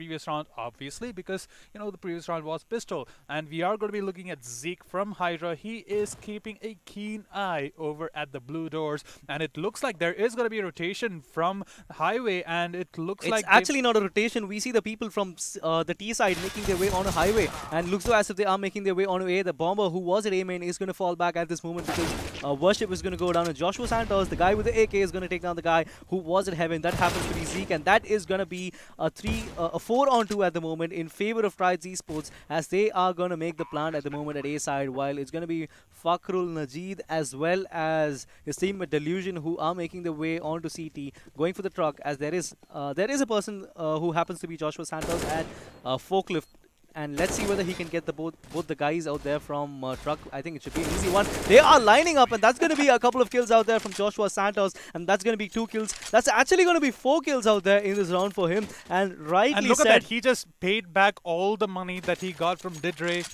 previous round, obviously, because, you know, the previous round was pistol. And we are going to be looking at Zeke from Hydra. He is keeping a keen eye over at the blue doors. And it looks like there is going to be a rotation from Highway, and it looks like it's actually not a rotation. We see the people from the T side making their way on a highway, and looks as if they are making their way on A. The bomber who was at A main is going to fall back at this moment because Worship is going to go down, and Joshua Santos, the guy with the AK, is going to take down the guy who was at Heaven. That happens to be Zeke, and that is going to be a 4-on-2 at the moment in favor of Trides Esports, as they are going to make the plant at the moment at A side, while it's going to be Fakhrul Najeed as well as his teammate Delusion who are making their way onto CT, going for the truck, as there is a person who happens to be Joshua Santos at Forklift. And let's see whether he can get both the guys out there from truck. I think it should be an easy one. They are lining up, and that's going to be a couple of kills out there from Joshua Santos, and that's going to be 2 kills. That's actually going to be 4 kills out there in this round for him. And rightly and look said, at that, he just paid back all the money that he got from Didre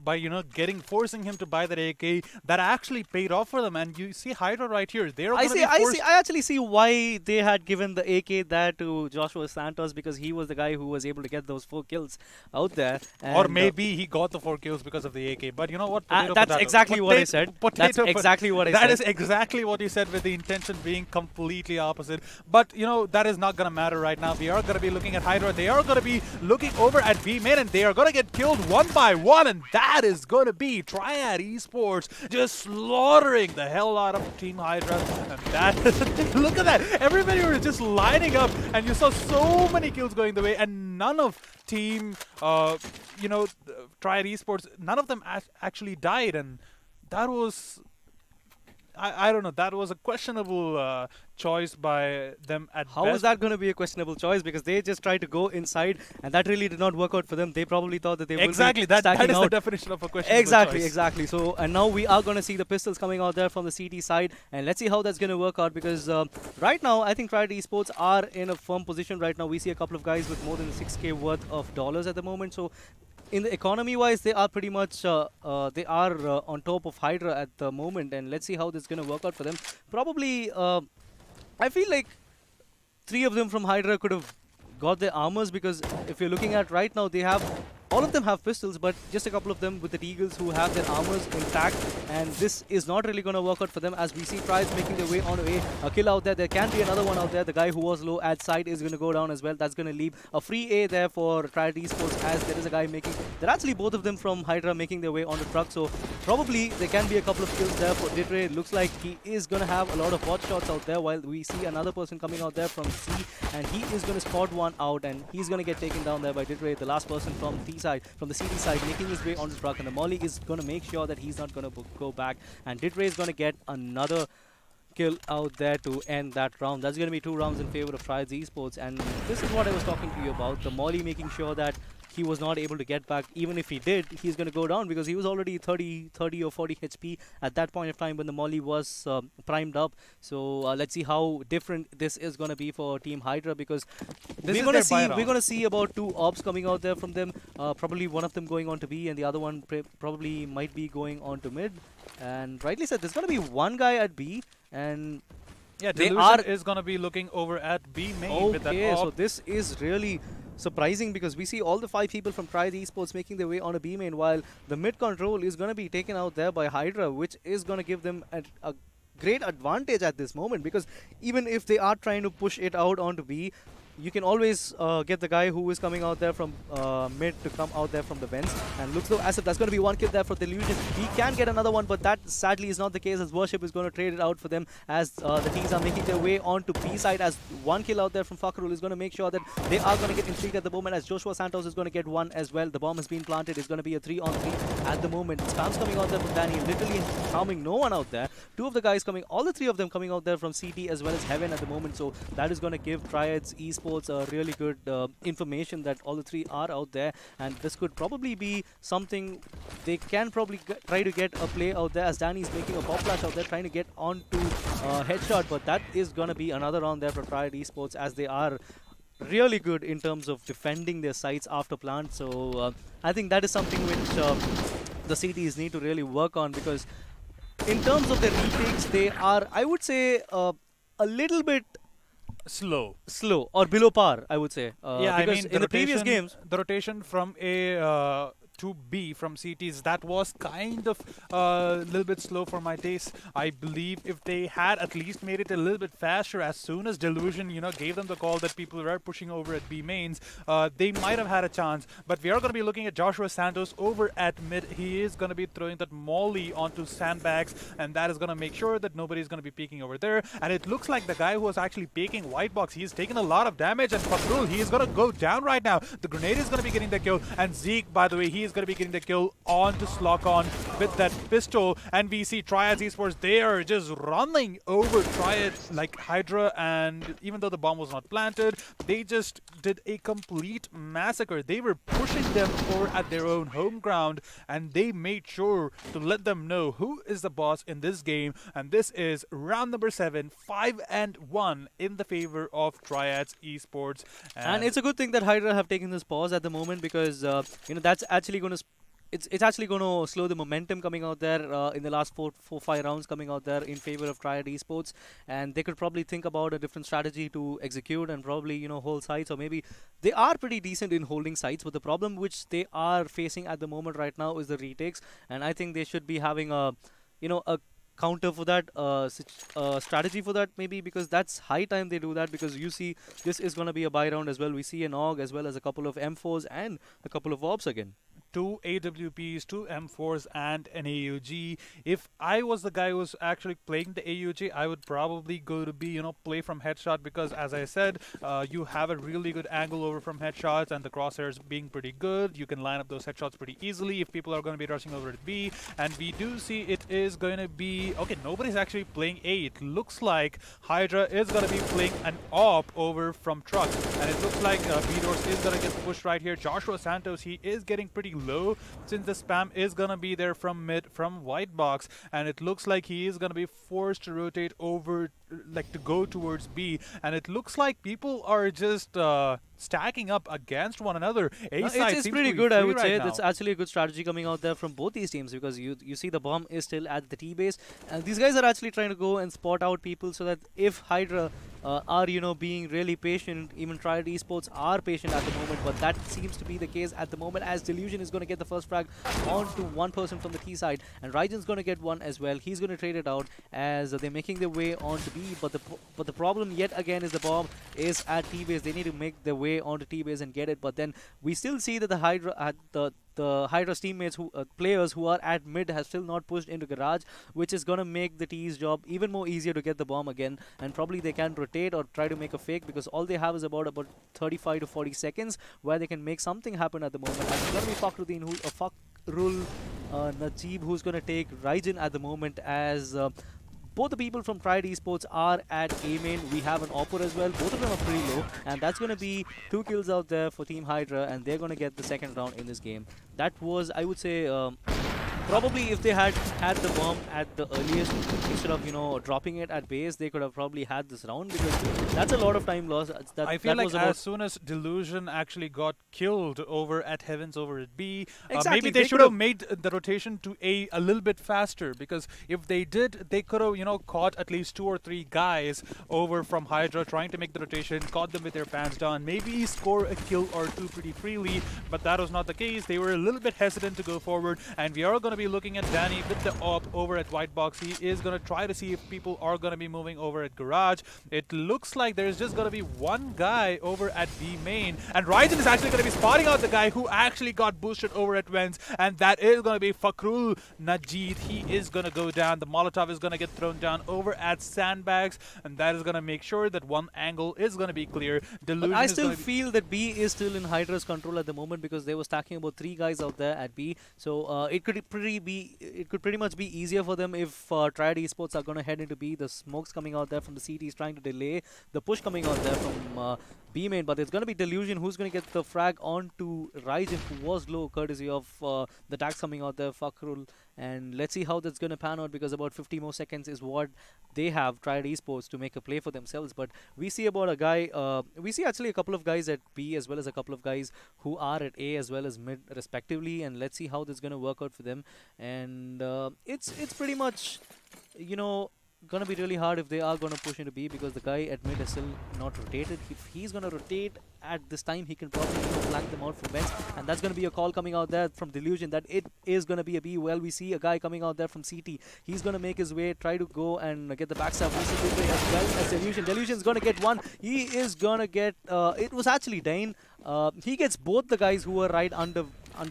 by, you know, forcing him to buy that AK. That actually paid off for them. And you see Hydra right here. They're I actually see why they had given the AK there to Joshua Santos, because he was the guy who was able to get those 4 kills out there. Or maybe he got the 4 kills because of the AK. But you know what? That's exactly what I said. That's exactly what I said. That is exactly what you said, with the intention being completely opposite. But, you know, that is not going to matter right now. We are going to be looking at Hydra. They are going to be looking over at B main, and they are going to get killed one by one. And that is going to be Triad Esports just slaughtering the hell out of Team Hydra. And that, look at that. Everybody was just lining up, and you saw so many kills going the way, and none of Team, you know, Triad Esports, none of them actually died, and that was, I don't know, that was a questionable choice by them at best. How is that going to be a questionable choice? Because they just tried to go inside, and that really did not work out for them. They probably thought that they would be that is the definition of a questionable choice. Exactly. So, and now we are going to see the pistols coming out there from the CT side, and let's see how that's going to work out, because right now, I think Triad Esports are in a firm position right now. We see a couple of guys with more than 6K worth of dollars at the moment. So, in the economy-wise, they are pretty much on top of Hydra at the moment, and let's see how this is going to work out for them. Probably, I feel like 3 of them from Hydra could have got their armors, because if you're looking at right now, they have all of them have pistols, but just a couple of them with the Deagles who have their armors intact, and this is not really going to work out for them, as we see Triads making their way on a kill out there. There can be another one out there. The guy who was low at side is going to go down as well. That's going to leave a free A there for Triad Esports, as there is a guy making... They're actually both of them from Hydra making their way on the truck, so probably there can be a couple of kills there for Didre. It looks like he is going to have a lot of hot shots out there, while we see another person coming out there from C, and he is going to spot one out, and he's going to get taken down there by Didre, the last person from from the CT side, making his way on the truck, and the Molly is going to make sure that he's not going to go back, and Didre is going to get another kill out there to end that round. That's going to be 2 rounds in favor of Triads Esports, and this is what I was talking to you about, the Molly making sure that he was not able to get back. Even if he did, he's going to go down, because he was already 30 or 40 HP at that point of time when the Molly was primed up. So let's see how different this is going to be for Team Hydra, because we're going to see about 2 ops coming out there from them. Probably one of them going on to B, and the other one probably might be going on to mid. And rightly said, there's going to be one guy at B, and yeah, Delusion is going to be looking over at B main with that op. So this is really surprising, because we see all the 5 people from Triad Esports making their way on a B main, while the mid control is going to be taken out there by Hydra, which is going to give them a great advantage at this moment, because even if they are trying to push it out onto B, you can always get the guy who is coming out there from mid to come out there from the vents, and looks though as if that's going to be 1 kill there for Delusion. He can get another one, but that sadly is not the case, as Worship is going to trade it out for them, as the teams are making their way on to B side, as 1 kill out there from Fakhrul is going to make sure that they are going to get intrigued at the moment, as Joshua Santos is going to get 1 as well. The bomb has been planted. It's going to be a 3-on-3 at the moment. Spams coming out there from Danny, literally harming no one out there. 2 of the guys coming, all the 3 of them coming out there from CT as well as Heaven at the moment, so that is going to give Triads Esports really good information that all the 3 are out there, and this could probably be something they can probably try to get a play out there, as Danny is making a pop flash out there trying to get onto headshot, but that is going to be another round there for Triad Esports, as they are really good in terms of defending their sites after plant. So I think that is something which the CTs need to really work on, because in terms of their retakes, they are, I would say, a little bit Slow. slow or below par, I would say. Yeah, I Because mean in the previous games, the rotation from A to B from CTs, that was kind of a little bit slow for my taste. I believe if they had at least made it a little bit faster as soon as Delusion, gave them the call that people were pushing over at B mains, they might have had a chance. But we are going to be looking at Joshua Santos over at mid. He is going to be throwing that molly onto sandbags, and that is going to make sure that nobody's going to be peeking over there. And it looks like the guy who was actually peeking white box, he's taken a lot of damage, and Fakrul, he is going to go down right now. The grenade is going to be getting the kill, and Zeke, by the way, he is going to be getting the kill onto Slockon with that pistol. And we see Triads Esports, they are just running over Triad like Hydra, and even though the bomb was not planted, they just did a complete massacre. They were pushing them over at their own home ground, and they made sure to let them know who is the boss in this game. And this is round number 7, 5-1 in the favor of Triads Esports. and it's a good thing that Hydra have taken this pause at the moment, because that's actually going to it's actually going to slow the momentum coming out there in the last 5 rounds coming out there in favor of Triad Esports, and they could probably think about a different strategy to execute and probably hold sites, or maybe they are pretty decent in holding sites, but the problem which they are facing at the moment right now is the retakes, and I think they should be having a a counter for that, strategy for that maybe, because that's high time they do that, because you see this is going to be a buy round as well. We see an AUG as well as a couple of M4s and a couple of orbs again. 2 AWPs, 2 M4s, and an AUG. If I was the guy who was actually playing the AUG, I would probably go to be, play from headshot, because as I said, you have a really good angle over from headshots, and the crosshairs being pretty good. You can line up those headshots pretty easily if people are going to be rushing over at B. And we do see it is going to be... Okay, nobody's actually playing A. It looks like Hydra is going to be playing an AWP over from truck. And it looks like B-Doors is going to get pushed right here. Joshua Santos, he is getting pretty low, since the spam is gonna be there from mid, from white box, and it looks like he is gonna be forced to rotate over, like to go towards B, and it looks like people are just stacking up against one another. It's pretty good, I would say. That's actually a good strategy coming out there from both these teams, because you see the bomb is still at the T base, and these guys are actually trying to go and spot out people, so that if Hydra are being really patient, even Triad Esports are patient at the moment, but that seems to be the case at the moment, as Delusion is going to get the first frag onto one person from the T side, and Raijin's going to get one as well. He's going to trade it out as they're making their way onto B, but the problem yet again is the bomb is at T base. They need to make their way onto T base and get it, but then we still see that the Hydra the Hydra's teammates, players who are at mid, have still not pushed into garage, which is going to make the T's job even more easier to get the bomb again, and probably they can rotate or try to make a fake, because all they have is about 35 to 40 seconds where they can make something happen at the moment. And it's going to be Fakrul Najib who's going to take Raijin at the moment, as both the people from Triad Esports are at A main. We have an Opper as well. Both of them are pretty low, and that's going to be 2 kills out there for Team Hydra, and they're going to get the second round in this game. That was, I would say, probably if they had the bomb at the earliest, instead of dropping it at base, they could have probably had this round, because that's a lot of time lost. I feel like as soon as Delusion actually got killed over at Heavens over at B, maybe they should have made the rotation to A a little bit faster, because if they did, they could have caught at least 2 or 3 guys over from Hydra trying to make the rotation, caught them with their pants down, maybe score a kill or 2 pretty freely, but that was not the case. They were a little bit hesitant to go forward, and we are going to be looking at Danny with the AWP over at White Box. He is going to try to see if people are going to be moving over at Garage. It looks like there's just going to be one guy over at B main, and Raijin is actually going to be spotting out the guy who actually got boosted over at Vents, and that is going to be Fakrul Najid. He is going to go down. The Molotov is going to get thrown down over at Sandbags, and that is going to make sure that one angle is going to be clear. Delusion, I still feel that B is still in Hydra's control at the moment, because they were stacking about 3 guys out there at B, so it could pretty much be easier for them if Triad Esports are going to head into B. The smoke's coming out there from the CT is trying to delay the push coming out there from B main, but it's going to be Delusion who's going to get the frag onto Raijin, who was low courtesy of the tags coming out there, Fakrul. And let's see how that's going to pan out, because about 50 more seconds is what they have, Triad Esports, to make a play for themselves. But we see about a guy, we see actually a couple of guys at B, as well as a couple of guys who are at A as well as mid respectively, and let's see how this is going to work out for them. And it's pretty much, gonna be really hard if they are gonna push into B, because the guy at mid is still not rotated. If he's gonna rotate at this time, he can probably flank them out from vents, and that's gonna be a call coming out there from Delusion that it is gonna be a B. Well, we see a guy coming out there from CT. He's gonna make his way, try to go and get the backstab. We see Didre as well as Delusion. Delusion's gonna get one. He is gonna get. It was actually Dane. He gets both the guys who were right under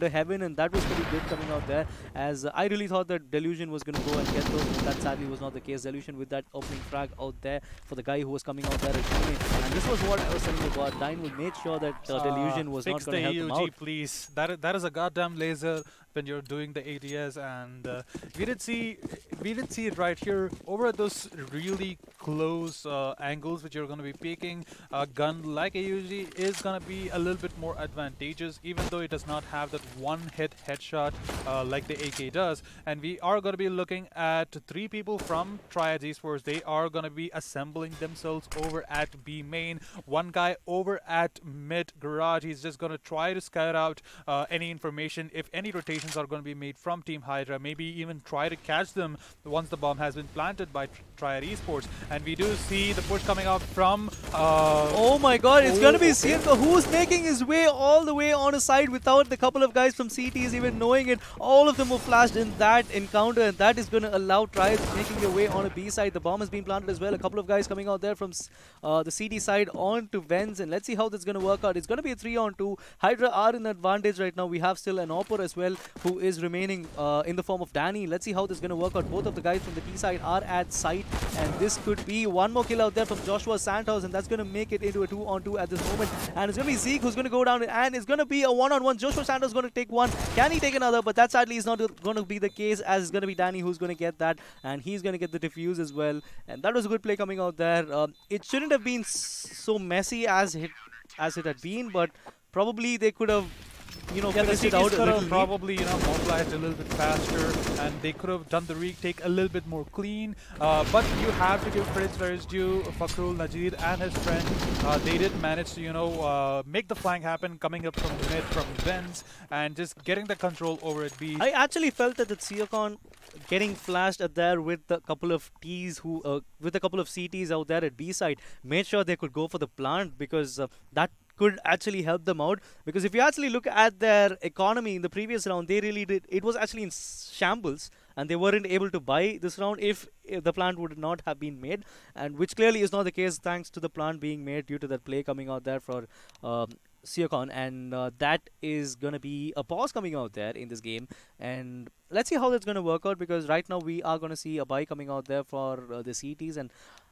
Heaven, and that was pretty good coming out there, as I really thought that Delusion was going to go and get those, but that sadly was not the case. Delusion with that opening frag out there for the guy who was coming out there at teammate. And this was what I was telling you about. Dine will make sure that Delusion was not going to help him out. Please. That is a goddamn laser when you're doing the ADS, and we did see it right here over at those really close angles which you're going to be peeking. A gun like AUG is going to be a little bit more advantageous, even though it does not have that one-hit headshot like the AK does. And we are going to be looking at 3 people from Triad Esports. They are going to be assembling themselves over at B main. One guy over at mid garage. He's just going to try to scout out any information, if any rotations are going to be made from Team Hydra, maybe even try to catch them once the bomb has been planted by Triad Esports. And we do see the push coming out from oh my god, it's gonna be Sienko who's making his way all the way on a side without the couple of guys from CTs even knowing it. All of them were flashed in that encounter, and that is gonna allow Triad making their way on a B side. The bomb has been planted as well. A couple of guys coming out there from the CT side onto Vens, and let's see how that's gonna work out. It's gonna be a 3-on-2. Hydra are in advantage right now. We have still an Opper as well, who is remaining in the form of Danny. Let's see how this is going to work out. Both of the guys from the T side are at site, and this could be one more kill out there from Joshua Santos, and that's going to make it into a 2-on-2 at this moment. And it's going to be Zeke who's going to go down, and it's going to be a 1-on-1. Joshua Santos is going to take one. Can he take another? But that sadly is not going to be the case, as it's going to be Danny who's going to get that, and he's going to get the defuse as well. And that was a good play coming out there. It shouldn't have been so messy as it had been, but probably they could have, you know, finished it out a little. Probably, you know, mobilized a little bit faster, and they could have done the retake a little bit more clean. But you have to give credit where it's due. Fakrul, Najid, and his friend, they did manage to, you know, make the flank happen, coming up from mid, from Vens, and just getting the control over at B. I actually felt that the Siakon getting flashed at there with a couple of Ts who, with a couple of CTs out there at B side, made sure they could go for the plant, because that could actually help them out. Because if you actually look at their economy in the previous round, they really did. It was actually in shambles, and they weren't able to buy this round if the plant would not have been made, and which clearly is not the case thanks to the plant being made due to that play coming out there for Siakon, and that is going to be a pause coming out there in this game. And let's see how that's going to work out, because right now we are going to see a buy coming out there for the CTs, and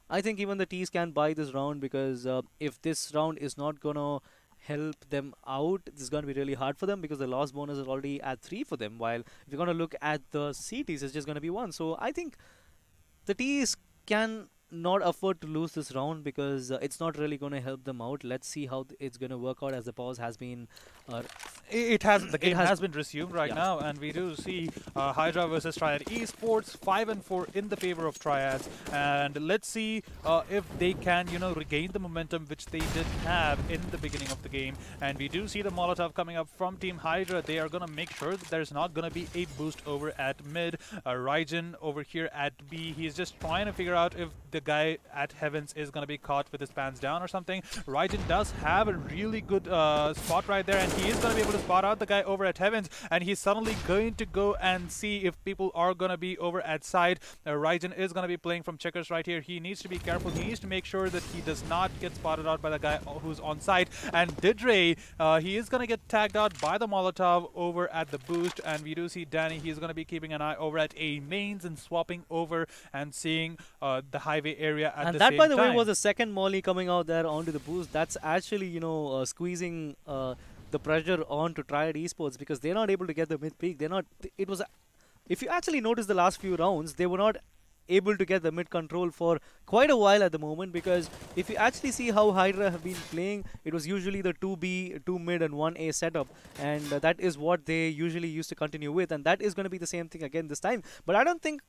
I think even the Ts can buy this round, because if this round is not going to help them out, this is going to be really hard for them, because the loss bonus is already at 3 for them, while if you're going to look at the CTs, it's just going to be 1. So I think the Ts can not afford to lose this round, because it's not really going to help them out. Let's see how it's going to work out, as the pause has been the game has been resumed right now, and we do see Hydra versus Triad Esports, 5-4 in the favor of Triads. And let's see if they can, you know, regain the momentum which they did have in the beginning of the game. And we do see the Molotov coming up from Team Hydra. They are going to make sure that there's not going to be a boost over at mid. Ryzen over here at B, he's just trying to figure out if the guy at Heavens is going to be caught with his pants down or something. Ryzen does have a really good spot right there, and he is going to be able to spot out the guy over at Heavens, and he's suddenly going to go and see if people are going to be over at side. Ryzen is going to be playing from checkers right here. He needs to be careful. He needs to make sure that he does not get spotted out by the guy who's on side. And Didre, he is going to get tagged out by the Molotov over at the boost, and we do see Danny. He's going to be keeping an eye over at A mains and swapping over and seeing the highway area at the same time. And that, by the way, was the second molly coming out there onto the boost. That's actually, you know, squeezing the pressure on to Triad Esports, because they're not able to get the mid peak. They're not. It was, if you actually notice the last few rounds, they were not able to get the mid control for quite a while at the moment, because if you actually see how Hydra have been playing, it was usually the 2B, 2 mid and 1A setup, and that is what they usually used to continue with, and that is going to be the same thing again this time. But I don't think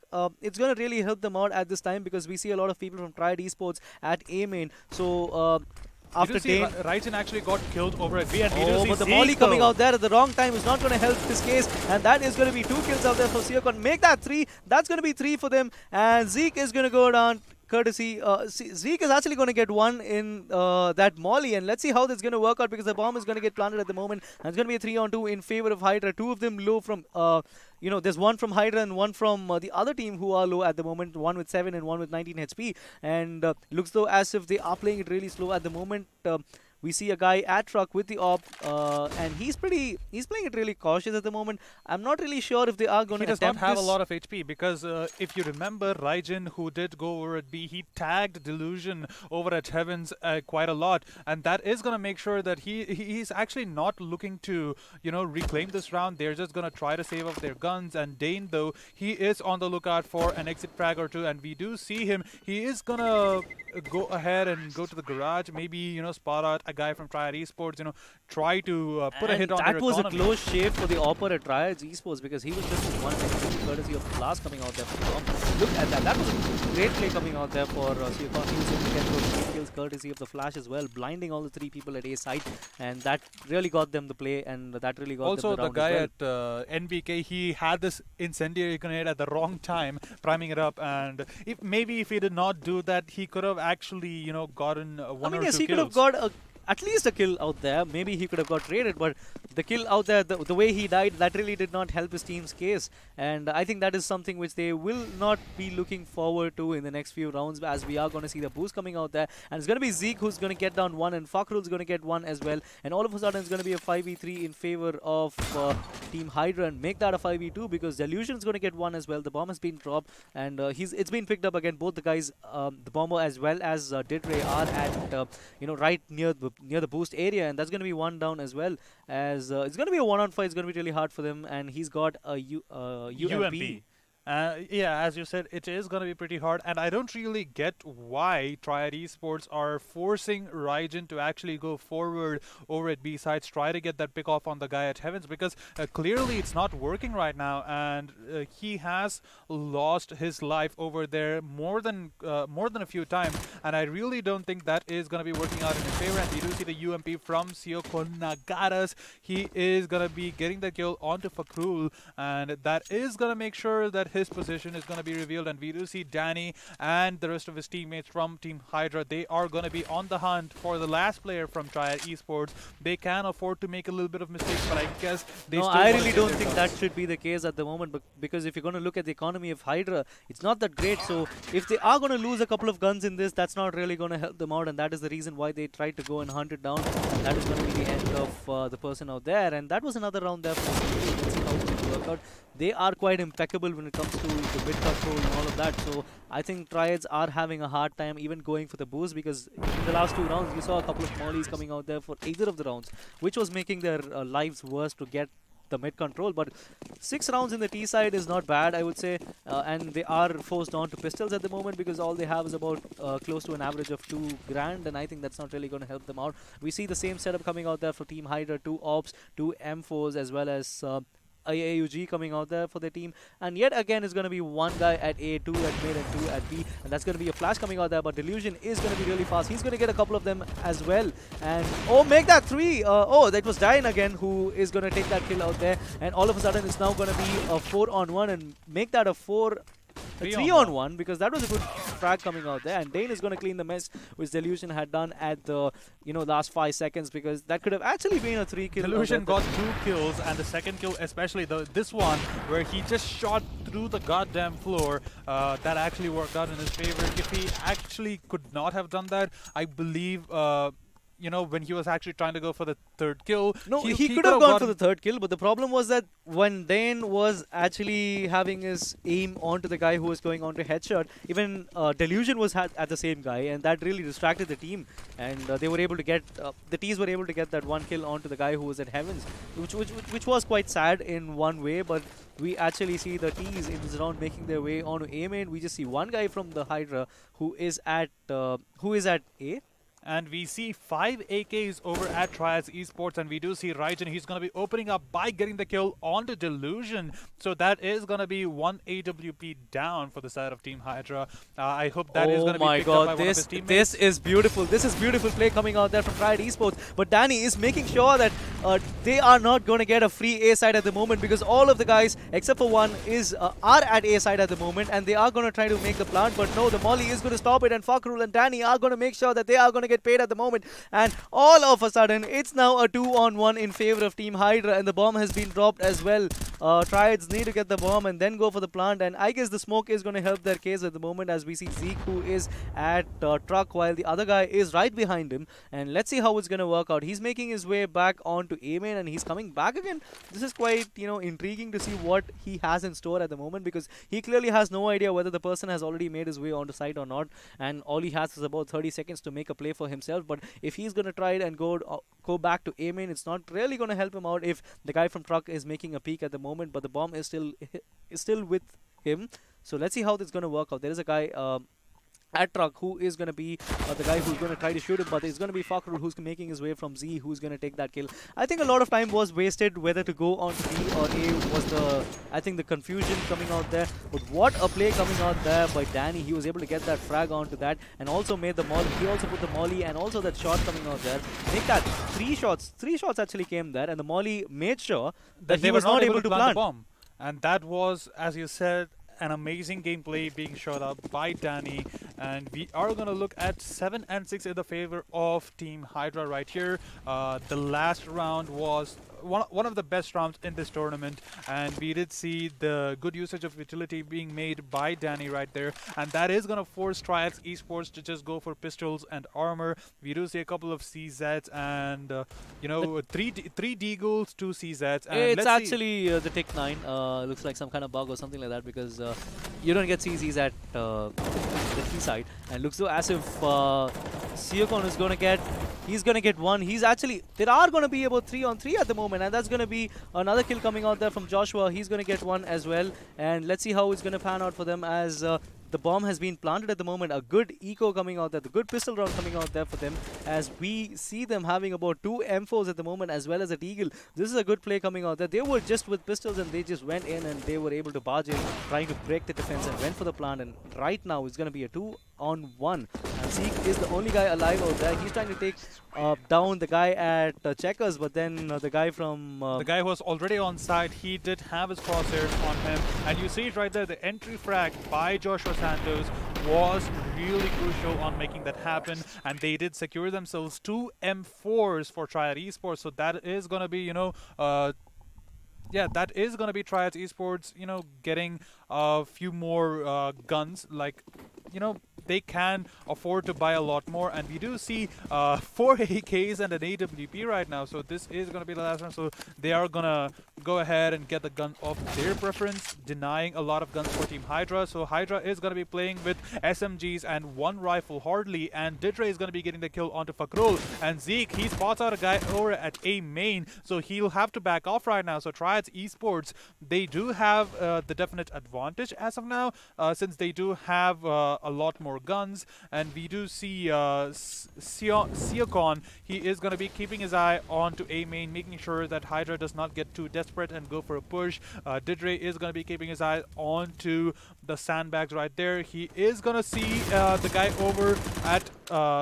it's going to really help them out at this time, because we see a lot of people from Triad Esports at A main. So after Dane. Ryzen actually got killed over at B, and but the molly coming out there at the wrong time is not going to help this case, and that is going to be 2 kills out there for Siakon. Make that 3. That's going to be 3 for them, and Zeke is going to go down. Courtesy, Zeke is actually going to get 1 in that molly, and let's see how this is going to work out, because the bomb is going to get planted at the moment, and it's going to be a 3-on-2 in favor of Hydra. 2 of them low from, there's 1 from Hydra and 1 from the other team who are low at the moment, 1 with 7 and 1 with 19 HP, and looks though as if they are playing it really slow at the moment. We see a guy at truck with the op, and he's playing it really cautious at the moment. I'm not really sure if they are going to attempt this. He does not have a lot of HP, because if you remember, Raijin, who did go over at B, he tagged Delusion over at Heavens quite a lot, and that is going to make sure that he's actually not looking to, reclaim this round. They're just going to try to save up their guns, and Dane, though, he is on the lookout for an exit frag or 2, and we do see him. He is going to go ahead and go to the garage, maybe, spot out a guy from Triad Esports, try to put a hit on their economy. That was a close shave for the Opper at Triad Esports, because he was just in 1 second, courtesy of the blast coming out there from Tom. Look at that. That was a great play coming out there for Siakon. He was able to get those 3 kills courtesy of the flash as well, blinding all the 3 people at A side, and that really got them the play, and that really got them the round guy as well. At NBK, he had this incendiary grenade at the wrong time, priming it up, and maybe if he did not do that, he could have actually, gotten 1 or 2 kills. He could have got at least a kill out there. Maybe he could have got traded, but the kill out there, the way he died, that really did not help his team's case. And I think that is something which they will not be looking forward to in the next few rounds, as we are going to see the boost coming out there. And it's going to be Zeke who's going to get down 1, and Fakrul is going to get 1 as well. And all of a sudden, it's going to be a 5v3 in favor of Team Hydra, and make that a 5v2, because Delusion is going to get 1 as well. The bomb has been dropped, and it's been picked up again. Both the guys, the bomber as well as Didre, are at right near the boost area, and that's going to be 1 down as well. As it's going to be a 1-on-5. It's going to be really hard for them, and he's got a UMP. Yeah, as you said, it is going to be pretty hard, and I don't really get why Triad Esports are forcing Raijin to actually go forward over at B sides, try to get that pick off on the guy at Heavens, because clearly it's not working right now, and he has lost his life over there more than a few times, and I really don't think that is going to be working out in his favor. And we do see the UMP from Siakon Nagaras. He is going to be getting the kill onto Fakrul, and that is going to make sure that his position is going to be revealed. And we do see Danny and the rest of his teammates from Team Hydra. They are going to be on the hunt for the last player from Triad Esports. They can afford to make a little bit of mistakes, but I guess they still I really don't think that should be the case at the moment, because if you're going to look at the economy of Hydra, it's not that great. So if they are going to lose a couple of guns in this, that's not really going to help them out, and that is the reason why they tried to go and hunt it down. And that is going to be the end of the person out there. And that was another round there for CT. Let's see how it's going to work out. They are quite impeccable when it comes to the mid control and all of that. So I think Triads are having a hard time even going for the boost, because in the last 2 rounds, you saw a couple of mollies coming out there for either of the rounds, which was making their lives worse to get the mid control. But 6 rounds in the T side is not bad, I would say, and they are forced on to pistols at the moment, because all they have is about close to an average of 2 grand, and I think that's not really going to help them out. We see the same setup coming out there for Team Hydra: 2 ops, 2 M4s, as well as AUG coming out there for the team. And yet again, it's going to be 1 guy at A, 2 at mid, and 2 at B, and that's going to be a flash coming out there. But Delusion is going to be really fast. He's going to get a couple of them as well, and make that 3. That was Diane again who is going to take that kill out there, and all of a sudden it's now going to be a 4-on-1 and make that a 3-on-1, because that was a good frag coming out there. And Dane is going to clean the mess which Delusion had done at the last 5 seconds, because that could have actually been a 3 kill. Delusion got 2 kills, and the second kill, especially this one where he just shot through the goddamn floor, that actually worked out in his favor. If he actually could not have done that, I believe when he was actually trying to go for the 3rd kill. No, he could have gone for the 3rd kill, but the problem was that when Dane was actually having his aim onto the guy who was going on to headshot, even Delusion was at the same guy, and that really distracted the team. And they were able to get, the T's were able to get that 1 kill onto the guy who was at Heavens, which was quite sad in one way, but we actually see the T's in this round making their way onto A main. We just see 1 guy from the Hydra who is at A. and we see 5 AKs over at Triads Esports, and we do see Raijin. He's going to be opening up by getting the kill onto Delusion. So that is going to be 1 AWP down for the side of Team Hydra. I hope that is going to be picked up by one of his teammates. This is beautiful. This is beautiful play coming out there from Triad Esports. But Danny is making sure that they are not going to get a free A side at the moment, because all of the guys except for one are at A side at the moment, and they are going to try to make the plant. But no, the Molly is going to stop it, and Fakrul and Danny are going to make sure that they are going to get paid at the moment. And all of a sudden, it's now a 2-on-1 in favor of Team Hydra, and the bomb has been dropped as well. Triads need to get the bomb and then go for the plant, and I guess the smoke is going to help their case at the moment, as we see Zeke, who is at truck while the other guy is right behind him. And let's see how it's going to work out. He's making his way back onto A main, and he's coming back again. This is quite, intriguing to see what he has in store at the moment, because he clearly has no idea whether the person has already made his way onto site or not, and all he has is about 30 seconds to make a play for himself. But if he's going to try it and go back to A main, it's not really going to help him out if the guy from truck is making a peek at the moment, but the bomb is still with him. So let's see how this is going to work out. There is a guy at truck who is going to be the guy who's going to try to shoot him, but it's going to be Fakrul who's making his way from Z, who's going to take that kill. I think a lot of time was wasted whether to go on B or A was the confusion coming out there. But what a play coming out there by Danny. He was able to get that frag onto that and also made the molly. He also put the molly and also that shot coming out there. Make that 3 shots. 3 shots actually came there, and the molly made sure that he was not able to plant the bomb. And that was, as you said, an amazing gameplay being shot up by Danny, and we are going to look at 7 and 6 in the favor of Team Hydra right here. The last round was one of the best rounds in this tournament, and we did see the good usage of utility being made by Danny right there, and that is going to force Triads Esports to just go for pistols and armor. We do see a couple of CZs and three Deagles, 2 CZs. And it's actually the Tick 9. Looks like some kind of bug or something like that, because you don't get CZs at the key side, and looks though as if Siokon is going to get. He's going to get 1. He's actually... There are going to be about 3 on 3 at the moment, and that's going to be another kill coming out there from Joshua. He's going to get 1 as well, and let's see how it's going to pan out for them, as the bomb has been planted at the moment. A good eco coming out there, the good pistol round coming out there for them, as we see them having about 2 M4s at the moment as well as a Deagle. This is a good play coming out there. They were just with pistols and they just went in and they were able to barge in, trying to break the defense, and went for the plant. And right now it's going to be a 2-on-1. And Zeke is the only guy alive out there. He's trying to take down the guy at Checkers, but then the guy from... the guy who was already on side, he did have his crosshairs on him. And you see it right there, the entry frag by Joshua Santos was really crucial on making that happen, and they did secure themselves 2 M4s for Triad Esports. So that is going to be, that is going to be Triad Esports, getting a few more guns, like, they can afford to buy a lot more, and we do see 4 AKs and an AWP right now, so this is going to be the last round. So they are going to go ahead and get the gun of their preference, denying a lot of guns for Team Hydra. So Hydra is going to be playing with SMGs and 1 rifle hardly, and Didre is going to be getting the kill onto Fakrul. And Zeke, he spots out a guy over at A main, so he'll have to back off right now. So Triads Esports, they do have the definite advantage as of now, since they do have a lot more guns, and we do see Siokon, he is going to be keeping his eye onto A main, making sure that Hydra does not get too desperate and go for a push. Didre is going to be keeping his eye onto the sandbags right there. He is going to see the guy over at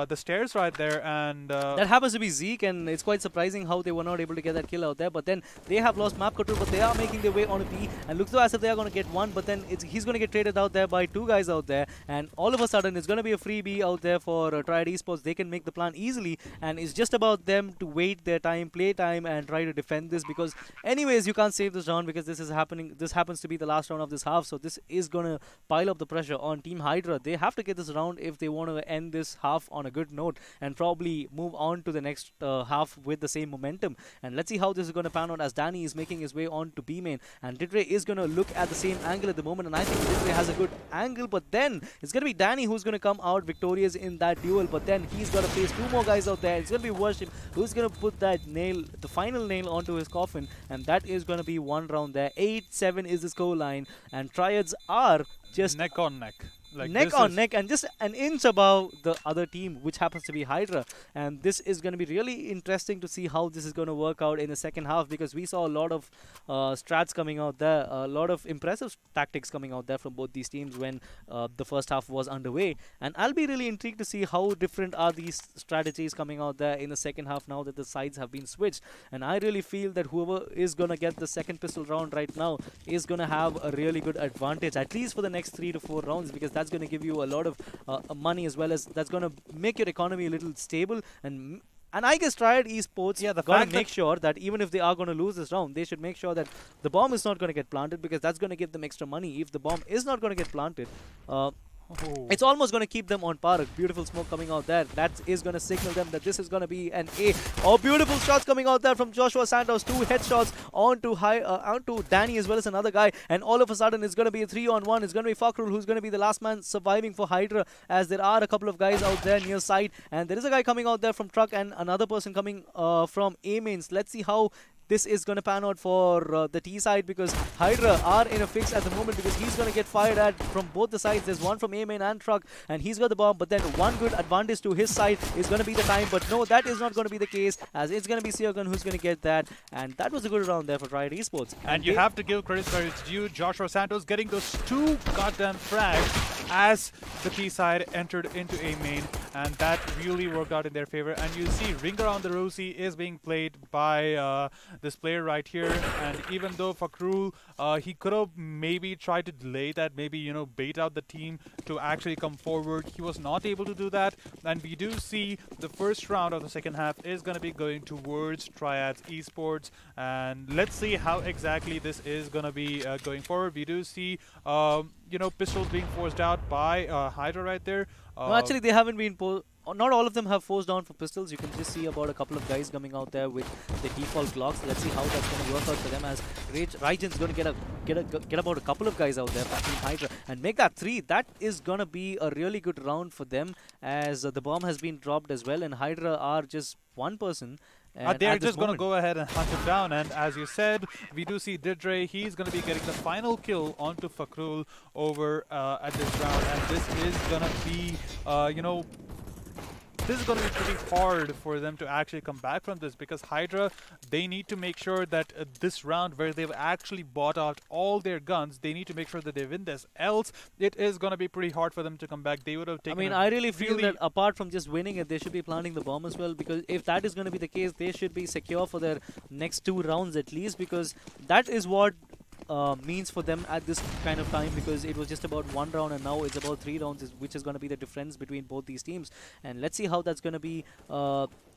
the stairs right there, and that happens to be Zeke, and it's quite surprising how they were not able to get that kill out there. But then they have lost map control, but they are making their way on a B, and looks as if they are going to get 1, but then he's going to get traded out there by 2 guys out there, and all of a sudden it's going to be a free B out there for Triad Esports. They can make the plan easily, and it's just about them to wait their time, play time, and try to defend this, because anyways you can't save this round, because this is happening. This happens to be the last round of this half, so this is going to pile up the pressure on Team Hydra. They have to get this round if they want to end this half on a good note and probably move on to the next half with the same momentum. And let's see how this is going to pan out, as Danny is making his way on to B main, and Didre is going to look at the same angle at the moment, and I think Didre has a good angle, but then it's going to be Danny who's going to come out victorious in that duel. But then he's got to face 2 more guys out there. It's going to be Worship who's going to put that nail, the final nail, onto his coffin, and that is going to be 1 round there. 8-7 is the score line, and Triads are just neck on neck. Like neck on neck and just an inch above the other team, which happens to be Hydra. And this is going to be really interesting to see how this is going to work out in the second half, because we saw a lot of strats coming out there, a lot of impressive tactics coming out there from both these teams when the first half was underway. And I'll be really intrigued to see how different are these strategies coming out there in the second half now that the sides have been switched. And I really feel that whoever is going to get the second pistol round right now is going to have a really good advantage, at least for the next 3 to 4 rounds, because that's going to give you a lot of money, as well as that's going to make your economy a little stable. And I guess Triad Esports got to make sure that even if they are going to lose this round, they should make sure that the bomb is not going to get planted, because that's going to give them extra money. If the bomb is not going to get planted, it's almost going to keep them on par. A beautiful smoke coming out there. That is going to signal them that this is going to be an A. Oh, beautiful shots coming out there from Joshua Santos. 2 headshots onto Danny as well as another guy. And all of a sudden, it's going to be a 3-on-1. It's going to be Fakrul who's going to be the last man surviving for Hydra, as there are a couple of guys out there near side. And there is a guy coming out there from truck and another person coming from A mains. Let's see how this is going to pan out for the T side, because Hydra are in a fix at the moment, because he's going to get fired at from both the sides. There's one from A main and truck, and he's got the bomb, but then one good advantage to his side is going to be the time. But no, that is not going to be the case, as it's going to be Seogun who's going to get that. And that was a good round there for Riot Esports. And you have to give credit where it's due. Joshua Santos getting those 2 goddamn frags as the T side entered into A main, and that really worked out in their favor. And you see Ring Around the Rosie is being played by this player right here, and even though Fakrul, he could have maybe tried to delay that, maybe, you know, bait out the team to actually come forward, he was not able to do that. And we do see the first round of the second half is going to be going towards Triads Esports, and let's see how exactly this is going to be going forward. We do see you know, pistols being forced out by Hydra right there. No, actually, they haven't been. Not all of them have forced down for pistols. You can just see about a couple of guys coming out there with the default Glocks. Let's see how that's going to work out for them, as Raijin's going to get about a couple of guys out there backing Hydra and make that 3. That is going to be a really good round for them, as the bomb has been dropped as well, and Hydra are just one person. They're just going to go ahead and hunt him down, and as you said, we do see Didre. He's going to be getting the final kill onto Fakrul over at this round, and this is going to be, you know, this is going to be pretty hard for them to actually come back from this, because Hydra, they need to make sure that this round where they've actually bought out all their guns, they need to make sure that they win this. Else, it is going to be pretty hard for them to come back. They would have taken. I mean, I really feel that apart from just winning it, they should be planting the bomb as well, because if that is going to be the case, they should be secure for their next 2 rounds at least, because that is what means for them at this kind of time, because it was just about 1 round and now it's about 3 rounds, which is going to be the difference between both these teams. And let's see how that's going to be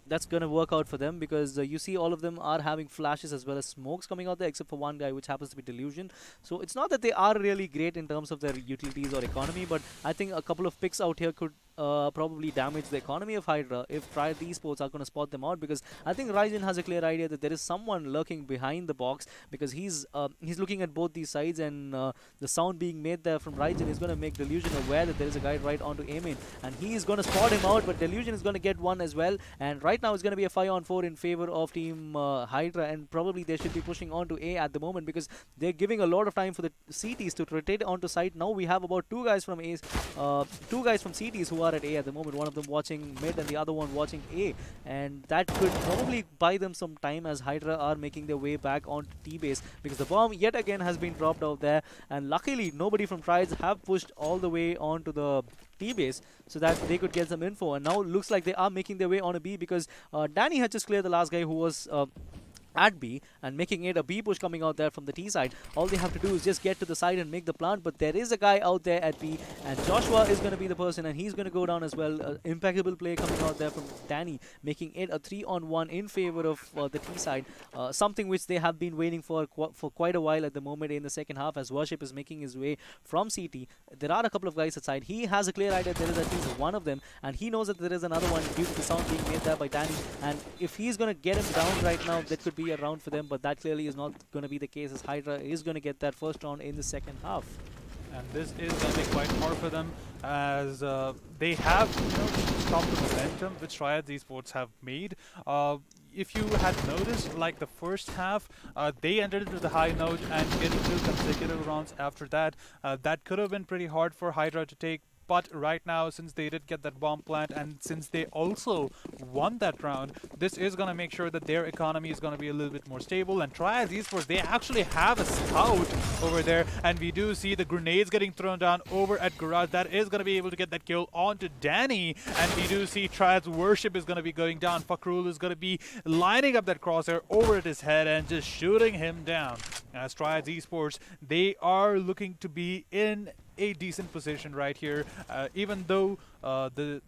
that's going to work out for them, because you see all of them are having flashes as well as smokes coming out there, except for one guy which happens to be Delusion. So it's not that they are really great in terms of their utilities or economy, but I think a couple of picks out here could probably damage the economy of Hydra if Triad Esports are going to spot them out, because I think Raijin has a clear idea that there is someone lurking behind the box, because he's looking at both these sides, and the sound being made there from Raijin is going to make Delusion aware that there is a guy right onto A main, and he is going to spot him out, but Delusion is going to get one as well. And right now it's going to be a 5-on-4 in favor of Team Hydra, and probably they should be pushing on to A at the moment, because they're giving a lot of time for the CTs to rotate onto site. Now we have about 2 guys from A's, 2 guys from CTs who are at A at the moment, one of them watching mid and the other one watching A, and that could probably buy them some time as Hydra are making their way back onto T base, because the bomb yet again has been dropped out there, and luckily nobody from Triads have pushed all the way onto the T base so that they could get some info. And now looks like they are making their way on a B, because Danny had just cleared the last guy who was at B, and making it a B push coming out there from the T side. All they have to do is just get to the side and make the plant, but there is a guy out there at B, and Joshua is going to be the person, and he's going to go down as well. Impeccable play coming out there from Danny, making it a 3-on-1 in favor of the T side, something which they have been waiting for quite a while at the moment in the second half, as Worship is making his way from CT. There are a couple of guys at side. He has a clear idea there is at least one of them, and he knows that there is another one due to the sound being made there by Danny, and if he's going to get him down right now, that could be a round for them, but that clearly is not going to be the case, as Hydra is going to get that first round in the second half. And this is going to be quite hard for them, as they have, you know, stopped the momentum which Triad Esports have made. if you had noticed, like the first half, they ended it with a high note and getting 2 consecutive rounds after that. That could have been pretty hard for Hydra to take. But right now, since they did get that bomb plant and since they also won that round, this is going to make sure that their economy is going to be a little bit more stable. And Triads Esports, they actually have a scout over there. And we do see the grenades getting thrown down over at Garage. That is going to be able to get that kill onto Danny. And we do see Triads Worship is going to be going down. Fakrul is going to be lining up that crosshair over at his head and just shooting him down. As Triads Esports, they are looking to be in a decent position right here, even though the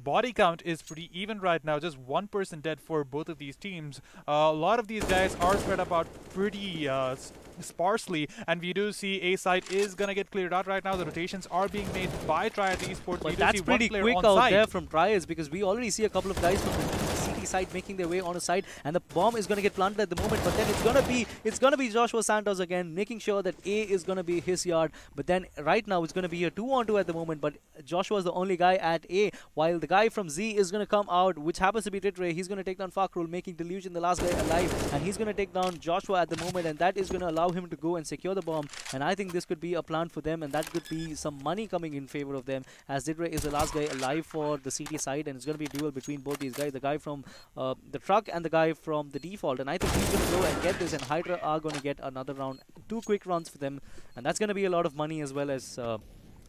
body count is pretty even right now, just one person dead for both of these teams. A lot of these guys are spread about pretty sparsely, and we do see A side is gonna get cleared out right now. The rotations are being made by Triad Esports. But that's pretty quick out there from Triads, because we already see a couple of guys from the CT side making their way on a side, and the bomb is gonna get planted at the moment. But then it's gonna be Joshua Santos again, making sure that A is gonna be his yard. But then right now it's gonna be a 2-on-2 at the moment. But Joshua is the only guy at A, while the guy from Z is gonna come out, which happens to be Titre. He's gonna take down Fakrul, making Delusion the last guy alive, and he's gonna take down Joshua at the moment, and that is gonna allow him to go and secure the bomb. And I think this could be a plan for them, and that could be some money coming in favor of them, as Didre is the last guy alive for the CT side, and it's going to be a duel between both these guys, the guy from the truck and the guy from the default. And I think he's going to go and get this, and Hydra are going to get another round, 2 quick rounds for them, and that's going to be a lot of money as well as a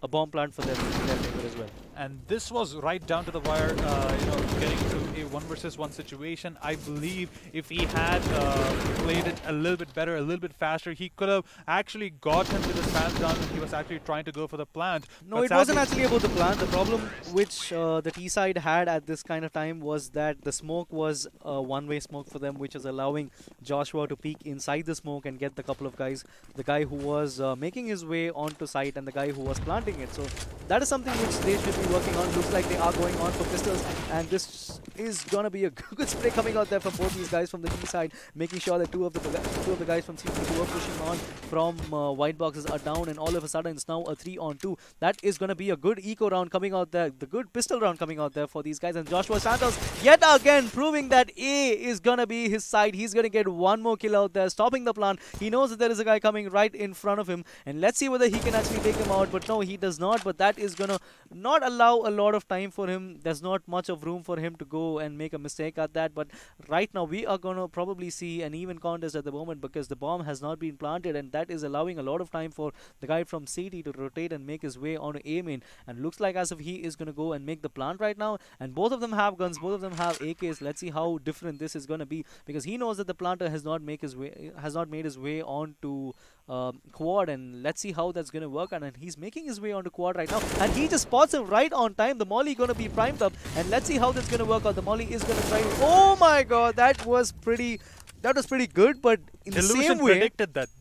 bomb plant for them in their favor as well. And this was right down to the wire, getting to a 1 versus 1 situation. I believe if he had played it a little bit better, a little bit faster, he could have actually gotten to the stance down when he was actually trying to go for the plant. No, but it wasn't actually about the plant. The problem which the T side had at this kind of time was that the smoke was a one-way smoke for them, which is allowing Joshua to peek inside the smoke and get the couple of guys, the guy who was making his way onto site and the guy who was planting it. So that is something which they should be working on. Looks like they are going on for pistols, and this is gonna be a good spray coming out there from both these guys from the T side, making sure that two of the guys from CT who are pushing on from white boxes are down, and all of a sudden it's now a 3-on-2. That is gonna be a good eco round coming out there, the good pistol round coming out there for these guys. And Joshua Santos yet again proving that A is gonna be his side. He's gonna get one more kill out there, stopping the plant. He knows that there is a guy coming right in front of him, and let's see whether he can actually take him out. But no, he does not. But that is gonna not allow a lot of time for him. There's not much of room for him to go and make a mistake at that. But right now we are gonna probably see an even contest at the moment, because the bomb has not been planted, and that is allowing a lot of time for the guy from CT to rotate and make his way onto A main. And looks like as if he is gonna go and make the plant right now. And both of them have guns, both of them have AKs. Let's see how different this is gonna be, because he knows that the planter has not made his way onto quad, and let's see how that's gonna work. And he's making his way onto quad right now, and he just spots him right on time. The molly gonna be primed up, and let's see how that's gonna work out. The molly is gonna try. Oh my god, that was pretty good, but in the same way,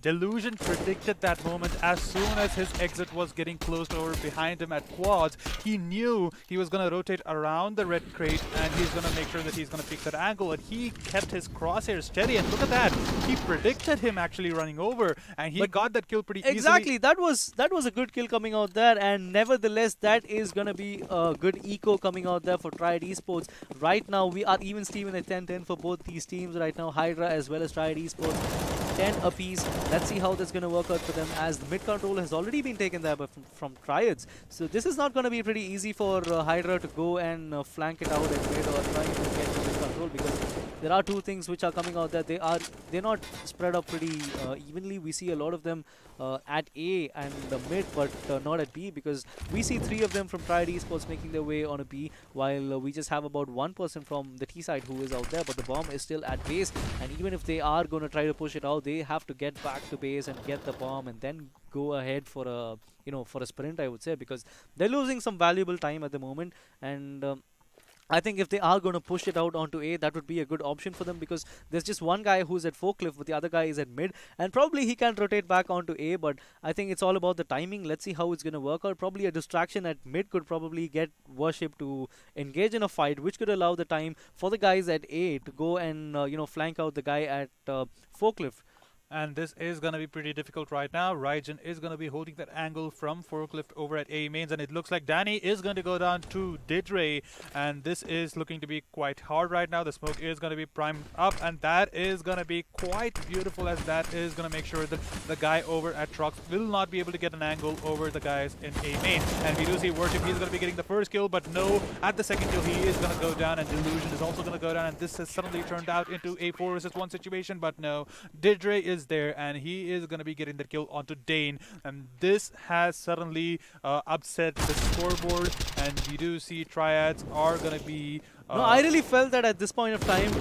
Delusion predicted that moment. As soon as his exit was getting closed over behind him at quads, he knew he was going to rotate around the red crate, and he's going to make sure that he's going to pick that angle, and he kept his crosshair steady. And look at that, he predicted him actually running over, and he got that kill pretty exactly easily. That was a good kill coming out there, and nevertheless that is going to be a good eco coming out there for Triad Esports. Right now we are even Steven at 10-10 for both these teams right now, Hydra as well as Triad Esports, 10 apiece. Let's see how that's going to work out for them, as the mid control has already been taken there from Triads. So this is not going to be pretty easy for Hydra to go and flank it out at mid or trying to get the mid control, because there are two things which are coming out there. They're not spread out pretty evenly. We see a lot of them at A and the mid, but not at B, because we see 3 of them from Triad Esports making their way on a B, while we just have about 1 person from the T side who is out there. But the bomb is still at base, and even if they are going to try to push it out, they have to get back to base and get the bomb, and then go ahead for a sprint, I would say, because they're losing some valuable time at the moment. And I think if they are going to push it out onto A, that would be a good option for them, because there's just one guy who's at forklift, but the other guy is at mid, and probably he can rotate back onto A. But I think it's all about the timing. Let's see how it's going to work out. Probably a distraction at mid could probably get Worship to engage in a fight, which could allow the time for the guys at A to go and flank out the guy at forklift. And this is going to be pretty difficult right now. Raijin is going to be holding that angle from Forklift over at A mains, and it looks like Danny is going to go down to Didre, and this is looking to be quite hard right now. The smoke is going to be primed up, and that is going to be quite beautiful, as that is going to make sure that the guy over at Trucks will not be able to get an angle over the guys in A main. And we do see Worship, he's going to be getting the first kill, but no, at the second kill he is going to go down, and Delusion is also going to go down, and this has suddenly turned out into a 4 versus 1 situation, but no, Didre is there, and he is going to be getting the kill onto Dane, and this has suddenly upset the scoreboard, and we do see Triads are going to be no, I really felt that at this point of time,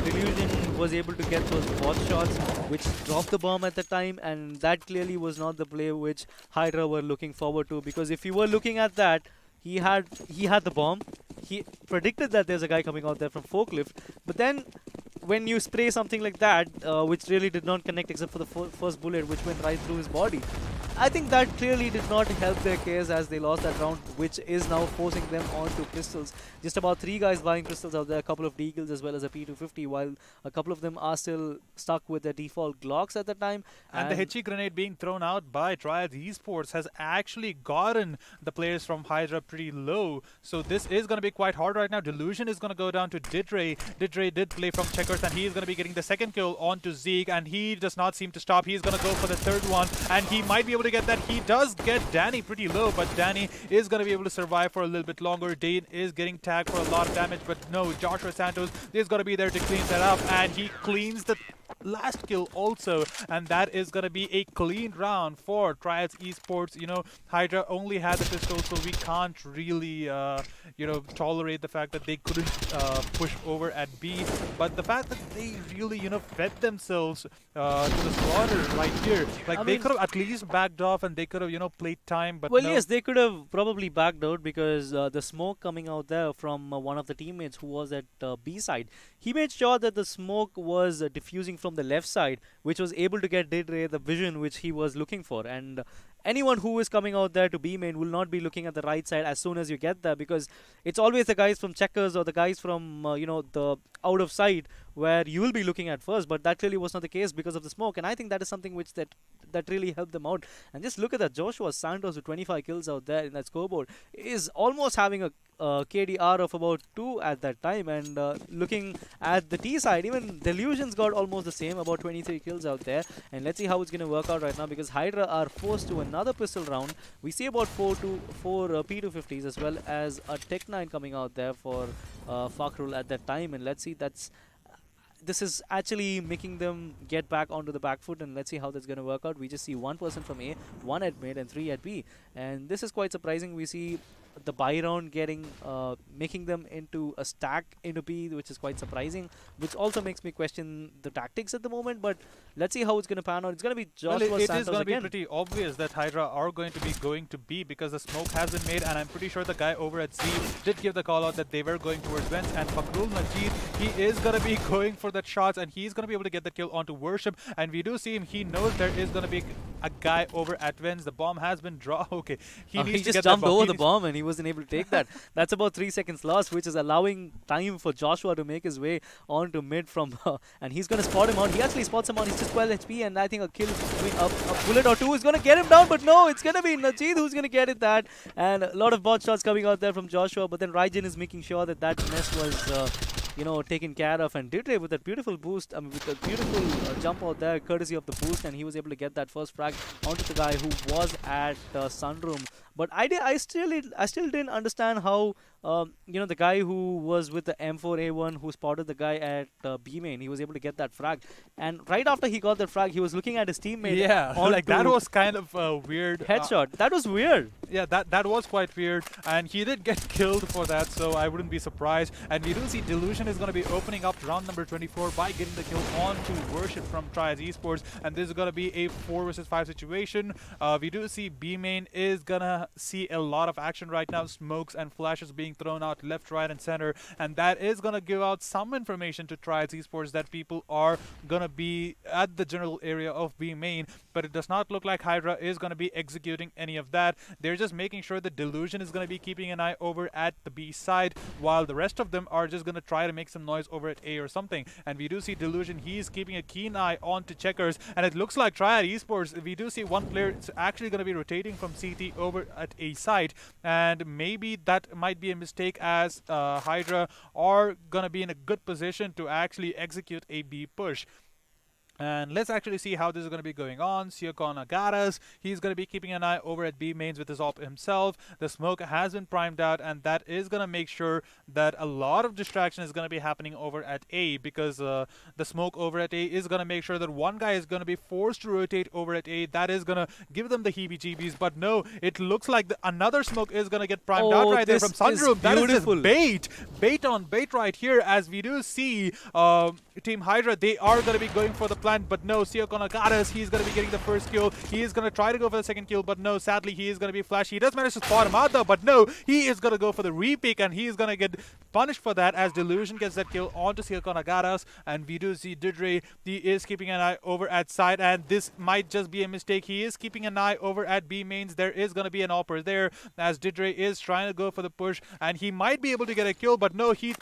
Delusion was able to get those bot shots, which dropped the bomb at the time, and that clearly was not the play which Hydra were looking forward to, because if you were looking at that, he had the bomb. He predicted that there's a guy coming out there from Forklift, but then when you spray something like that, which really did not connect except for the first bullet, which went right through his body, I think that clearly did not help their case, as they lost that round, which is now forcing them onto pistols. Just about 3 guys buying pistols out there, a couple of Deagles as well as a P250, while a couple of them are still stuck with their default Glocks at the time. And the Hitchy grenade being thrown out by Triad Esports has actually gotten the players from Hydra pretty low. So this is going to be quite hard right now. Delusion is going to go down to Didre. Didre did play from Checkers, and he is going to be getting the second kill onto Zeke, and he does not seem to stop. He's going to go for the third one, and he might be able to get that. He does get Danny pretty low, but Danny is going to be able to survive for a little bit longer. Dane is getting tagged for a lot of damage, but no, Joshua Santos is going to be there to clean that up, and he cleans the last kill also, and that is going to be a clean round for Triads Esports. You know, Hydra only had the pistol, so we can't really you know, tolerate the fact that they couldn't push over at B, but the fact that they really, you know, fed themselves to the slaughter right here, like they could have at least backed off, and they could have, you know, played time, but well, no. yes, they could have probably backed out, because the smoke coming out there from one of the teammates who was at B side, he made sure that the smoke was diffusing from the left side, which was able to get Didre the vision which he was looking for. And anyone who is coming out there to B main will not be looking at the right side as soon as you get there, because it's always the guys from Checkers or the guys from you know, the out of sight where you will be looking at first, but that really was not the case because of the smoke, and I think that is something which that really helped them out. And just look at that, Joshua Santos with 25 kills out there in that scoreboard is almost having a KDR of about 2 at that time, and looking at the T side, even Delusion's got almost the same, about 23 kills out there. And let's see how it's going to work out right now, because Hydra are forced to another pistol round. We see about 4 P250s as well as a Tech 9 coming out there for Fakrul at that time, and let's see, this is actually making them get back onto the back foot, and let's see how that's going to work out. We just see 1 person from A, 1 at mid, and 3 at B, and this is quite surprising. We see the buy round getting making them into a stack into B, which is quite surprising, which also makes me question the tactics at the moment. But let's see how it's going to pan out. It's going to be Joshua Santos again. It is going to be pretty obvious that Hydra are going to be going to B, because the smoke has been made, and I'm pretty sure the guy over at C did give the call out that they were going towards vents. And Fakrul Majid, he is going to be going for that shots, and he's going to be able to get the kill onto Worship. And we do see him. He knows there is going to be a guy over at vents. The bomb has been dropped. Okay, he needs to just get jumped that bomb. over the bomb, and he wasn't able to take that. That's about 3 seconds lost, which is allowing time for Joshua to make his way onto mid from and he's going to spot him out. He actually spots him out. He's just 12 HP, and I think a kill, a bullet or 2 is going to get him down, but no, it's going to be Najid who's going to get it that. And a lot of bot shots coming out there from Joshua, but then Raijin is making sure that that mess was you know, taken care of, and Didre with that beautiful boost, I mean, with a beautiful jump out there, courtesy of the boost, and he was able to get that first frag onto the guy who was at Sunroom. But I still didn't understand how you know, the guy who was with the M4A1 who spotted the guy at B main, he was able to get that frag, and right after he got that frag, he was looking at his teammate. Yeah, like that was kind of a weird headshot. That was weird. Yeah, that was quite weird, and he did get killed for that, so I wouldn't be surprised. And we do see Delusion is going to be opening up round number 24 by getting the kill onto Worship from Triads Esports, and this is going to be a 4 versus 5 situation. We do see B main is going to see a lot of action right now, smokes and flashes being thrown out left, right, and center, and that is going to give out some information to Triads Esports that people are going to be at the general area of B main, but it does not look like Hydra is going to be executing any of that. They're they're just making sure that Delusion is going to be keeping an eye over at the B side, while the rest of them are just going to try to make some noise over at A or something. And we do see Delusion, he's keeping a keen eye on to Checkers, and it looks like Triad Esports, we do see one player is actually going to be rotating from CT over at A side, and maybe that might be a mistake, as Hydra are going to be in a good position to actually execute a B push. And let's actually see how this is going to be going on. Siokon Agaras, he's going to be keeping an eye over at B mains with his op himself. The smoke has been primed out, and that is going to make sure that a lot of distraction is going to be happening over at A, because the smoke over at A is going to make sure that one guy is going to be forced to rotate over at A. That is going to give them the heebie-jeebies, but no, it looks like another smoke is going to get primed out right there from Sunroom. That is just bait on bait right here, as we do see Team Hydra, they are going to be going for the plan, but no, Siokon Agaras, he's going to be getting the first kill. He is going to try to go for the second kill, but no, sadly, he is going to be flashed. He does manage to spot him out though, but no, he is going to go for the repick, and he is going to get punished for that, as Delusion gets that kill onto Siokon Agaras. And we do see Didre, he is keeping an eye over at side, and this might just be a mistake. He is keeping an eye over at B mains. There is going to be an opper there, as Didre is trying to go for the push, and he might be able to get a kill, but no, he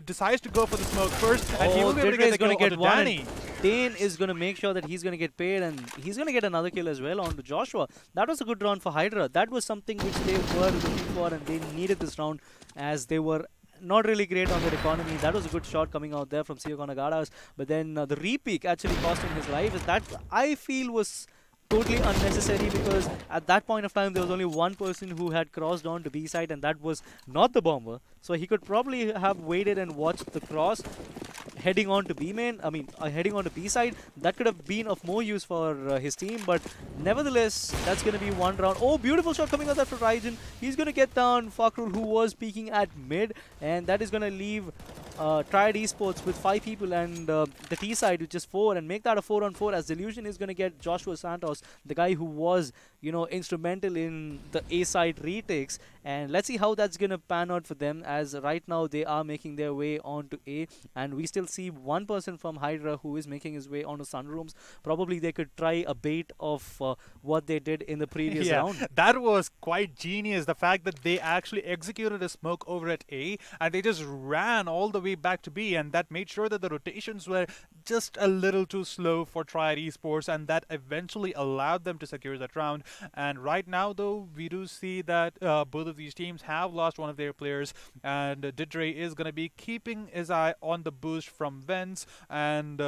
decides to go for the smoke first, and he will be able to get the kill onto Danny. Dane is going to make sure that he's going to get paid, and he's going to get another kill as well onto Joshua. That was a good round for Hydra. That was something which they were looking for, and they needed this round, as they were not really great on their economy. That was a good shot coming out there from Siokon Agaras, but then the repeak actually cost him his life. That, I feel, was totally unnecessary, because at that point of time there was only one person who had crossed on to B side, and that was not the bomber. So he could probably have waited and watched the cross heading on to B main, heading on to B side. That could have been of more use for his team, but nevertheless, that's going to be one round. Oh, beautiful shot coming out there for Raijin. He's going to get down Fakrul, who was peeking at mid, and that is going to leave Triad Esports with 5 people and the T side with just 4, and make that a 4-on-4, as Delusion is going to get Joshua Santos, the guy who was, instrumental in the A side retakes. And let's see how that's going to pan out for them, as right now they are making their way onto A, and we still see one person from Hydra who is making his way onto Sunrooms. Probably they could try a bait of what they did in the previous round. That was quite genius, the fact that they actually executed a smoke over at A, and they just ran all the way back to B, and that made sure that the rotations were just a little too slow for Triad Esports, and that eventually allowed them to secure that round. And right now though, we do see that both of these teams have lost one of their players, and Didre is going to be keeping his eye on the boost from Vents, and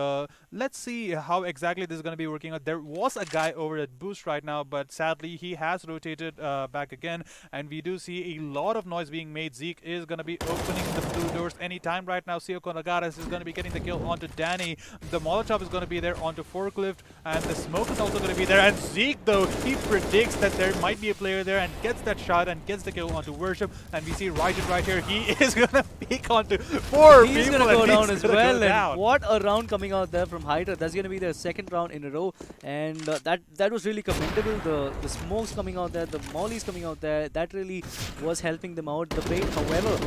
let's see how exactly this is going to be working out. There was a guy over at boost right now, but sadly he has rotated back again, and we do see a lot of noise being made. Zeke is going to be opening the blue doors anytime right now. Siokon Agaras is going to be getting the kill onto Danny. The Molotov is going to be there onto Forklift, and the smoke is also going to be there. And Zeke though, he predicts that there might be a player there and gets that shot and gets the kill onto Worship. And we see Raijin right here, he is going to peek onto 4 he's people. He's going to go down as well. And what a round coming out there from Hydra. That's going to be their second round in a row, and that was really commendable. The smokes coming out there, the mollies coming out there, that really was helping them out. The bait, however,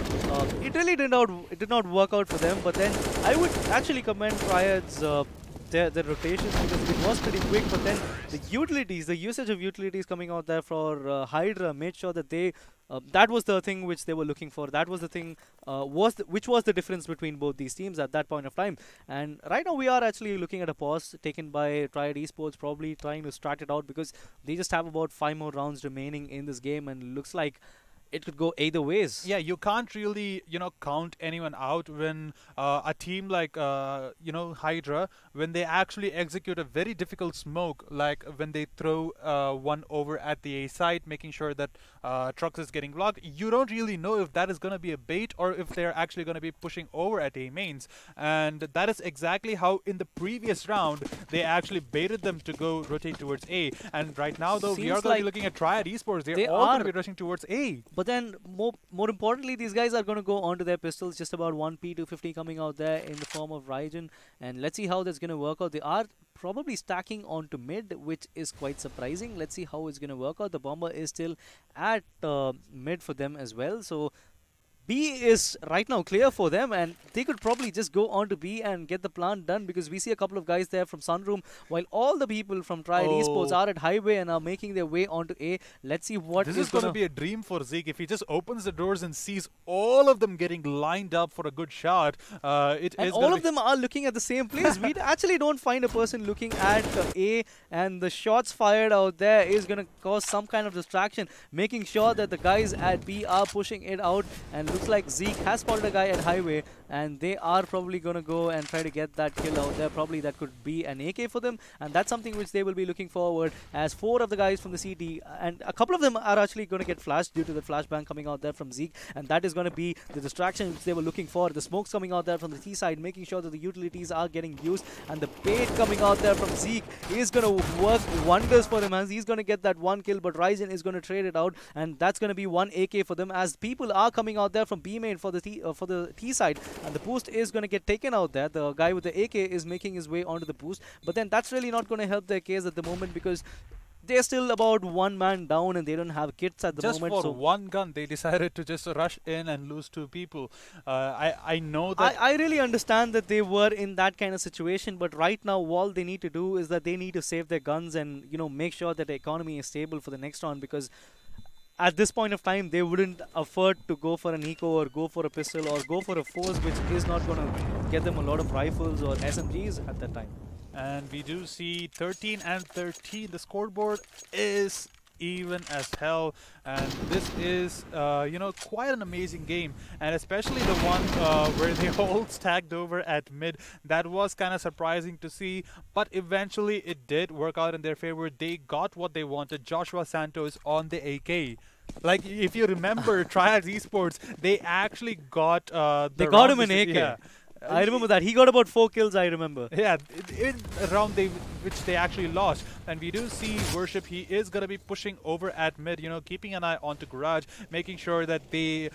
it really did not work out for them. But then I would actually commend Triad's their rotations, because it was pretty quick. But then the utilities, the usage of utilities coming out there for Hydra made sure that they that was the thing which they were looking for. That was the thing which was the difference between both these teams at that point of time. And right now we are actually looking at a pause taken by Triad Esports, probably trying to start it out, because they just have about 5 more rounds remaining in this game, and looks like it could go either ways. Yeah, you can't really, count anyone out when a team like, Hydra, when they actually execute a very difficult smoke, like when they throw one over at the A site, making sure that Trucks is getting blocked. You don't really know if that is going to be a bait or if they're actually going to be pushing over at A mains. And that is exactly how in the previous round, they actually baited them to go rotate towards A. And right now, though, we are going to be looking at Triad Esports. They're all going to be rushing towards A. But then, more importantly, these guys are going to go onto their pistols. Just about 1P 250 coming out there in the form of Raijin. And let's see how that's going to work out. They are probably stacking onto mid, which is quite surprising. Let's see how it's going to work out. The bomber is still at mid for them as well. So B is right now clear for them, and they could probably just go on to B and get the plant done, because we see a couple of guys there from Sunroom, while all the people from Triad Esports are at Highway and are making their way onto A. Let's see what this is going to be a dream for Zeke. If he just opens the doors and sees all of them getting lined up for a good shot, and all of them are looking at the same place. We actually don't find a person looking at A, and the shots fired out there is going to cause some kind of distraction, making sure that the guys at B are pushing it out. And looks like Zeke has spotted a guy at Highway, and they are probably going to go and try to get that kill out there. Probably that could be an AK for them, and that's something which they will be looking forward, as 4 of the guys from the CT, and a couple of them are actually going to get flashed due to the flashbang coming out there from Zeke, and that is going to be the distraction which they were looking for. The smoke's coming out there from the T side, making sure that the utilities are getting used, and the bait coming out there from Zeke is going to work wonders for him, as he's going to get that 1 kill, but Ryzen is going to trade it out, and that's going to be 1 AK for them, as people are coming out there from B main for the T side, and the boost is going to get taken out there. The guy with the AK is making his way onto the boost, but then that's really not going to help their case at the moment, because they're still about 1 man down and they don't have kits at the moment. Just for one gun, they decided to just rush in and lose 2 people. I know that... I really understand that they were in that kind of situation, but right now all they need to do is that they need to save their guns and, you know, make sure that the economy is stable for the next round, because at this point of time, they wouldn't afford to go for an eco or go for a pistol or go for a force, which is not going to get them a lot of rifles or SMGs at that time. And we do see 13 and 13. The scoreboard is even as hell, and this is you know, quite an amazing game, and especially the one where they all stacked over at mid. That was kind of surprising to see, but eventually it did work out in their favor. They got what they wanted. Joshua Santos on the AK. Like, if you remember Triad Esports, they actually got they got him an AK. Yeah. I remember that. He got about 4 kills, I remember. Yeah, in a round which they actually lost. And we do see Worship, he is going to be pushing over at mid, you know, keeping an eye onto Garage, making sure that they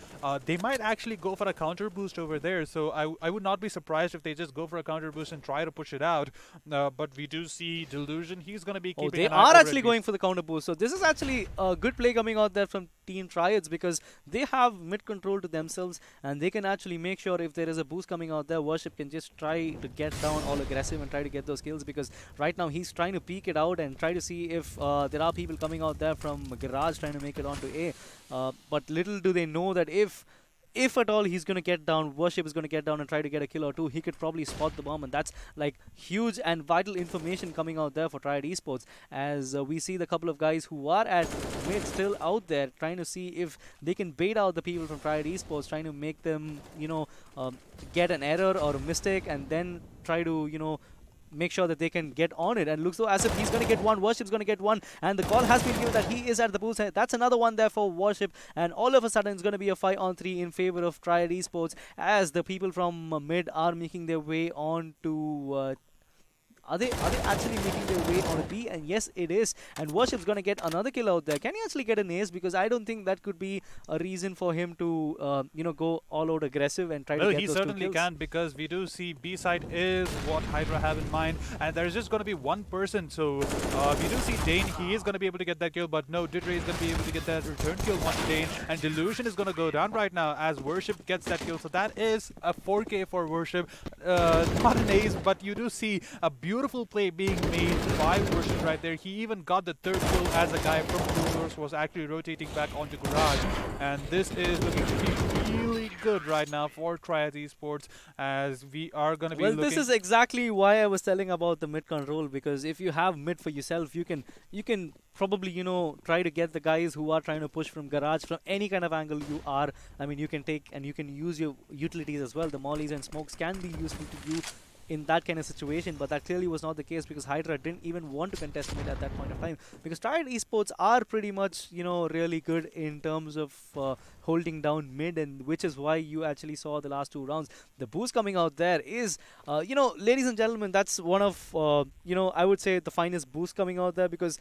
might actually go for a counter boost over there. So I would not be surprised if they just go for a counter boost and try to push it out. But we do see Delusion, he's going to be keeping an eye. They are actually going for the counter boost. So this is actually a good play coming out there from Team Triads, because they have mid control to themselves, and they can actually make sure if there is a boost coming out there, Worship can just try to get down all aggressive and try to get those kills, because right now he's trying to peek it out and try to see if there are people coming out there from Garage trying to make it onto A. But little do they know that if at all he's going to get down, Worship is going to get down and try to get a kill or 2, he could probably spot the bomb, and that's like huge and vital information coming out there for Triad Esports, as we see the couple of guys who are at mid still out there trying to see if they can bait out the people from Triad Esports, trying to make them, you know, get an error or a mistake, and then try to, you know, make sure that they can get on it. And looks so as if he's going to get one, Worship's going to get one, and the call has been given that he is at the pool side. That's another one there for Worship, and all of a sudden it's going to be a 5-on-3 in favor of Triad Esports, as the people from mid are making their way on to Are they actually making their way on a B? And yes, it is. And Worship's going to get another kill out there. Can he actually get an ace? Because I don't think that could be a reason for him to, you know, go all out aggressive and try to get those 2 kills. Well, he certainly can, because we do see B side is what Hydra have in mind, and there's just going to be one person. So we do see Dane. He is going to be able to get that kill, but no, Didre is going to be able to get that return kill onto Dane, and Delusion is going to go down right now as Worship gets that kill. So that is a 4K for Worship. Not an ace, but you do see a beautiful play being made by Worship right there. He even got the 3rd kill as a guy from Blue Source was actually rotating back onto Garage. And this is looking to be really good right now for Triad Esports, as we are going to be this is exactly why I was telling about the mid control, because if you have mid for yourself, you can probably, you know, try to get the guys who are trying to push from Garage from any kind of angle you are. I mean, you can take and you can use your utilities as well. The mollies and smokes can be useful to you in that kind of situation, but that clearly was not the case, because Hydra didn't even want to contest mid at that point of time, because Triad Esports are pretty much, you know, really good in terms of holding down mid, and which is why you actually saw the last 2 rounds. The boost coming out there is, you know, ladies and gentlemen, that's one of, you know, I would say the finest boost coming out there, because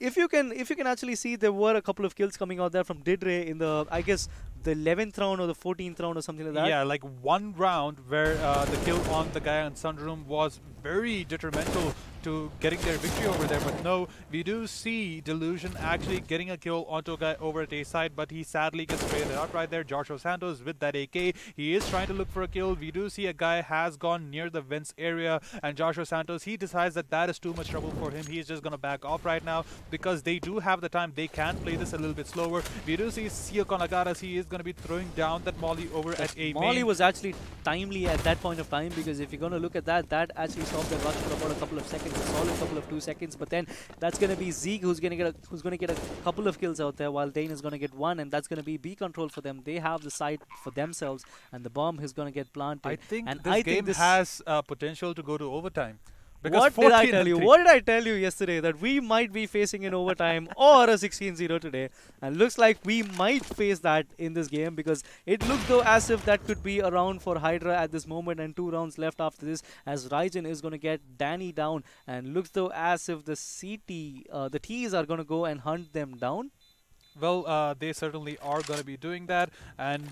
if you can actually see, there were a couple of kills coming out there from Didre in the, I guess, the 11th round or the 14th round or something like that. Yeah, like one round where the kill on the guy on Sunroom was very detrimental to getting their victory over there. But no, we do see Delusion actually getting a kill onto a guy over at A side, but he sadly gets traded out right there. Joshua Santos with that AK, he is trying to look for a kill. We do see a guy has gone near the vents area, and Joshua Santos, he decides that that is too much trouble for him. He's just going to back off right now because they do have the time. They can play this a little bit slower. We do see Sio Konagaras, he is going to be throwing down that Molly over at A main. Molly was actually timely at that point of time, because if you're going to look at that, that actually stopped the rush for about a couple of seconds, a solid couple of 2 seconds. But then that's going to be Zeke who's going to get a couple of kills out there, while Dane is going to get one, and that's going to be B control for them. They have the site for themselves, and the bomb is going to get planted. I think and this game has potential to go to overtime. What did I tell you? What did I tell you yesterday? That we might be facing an overtime or a 16-0 today. And looks like we might face that in this game, because it looks though as if that could be a round for Hydra at this moment, and 2 rounds left after this, as Raijin is going to get Danny down, and looks though as if the the T's are going to go and hunt them down. Well, they certainly are going to be doing that, and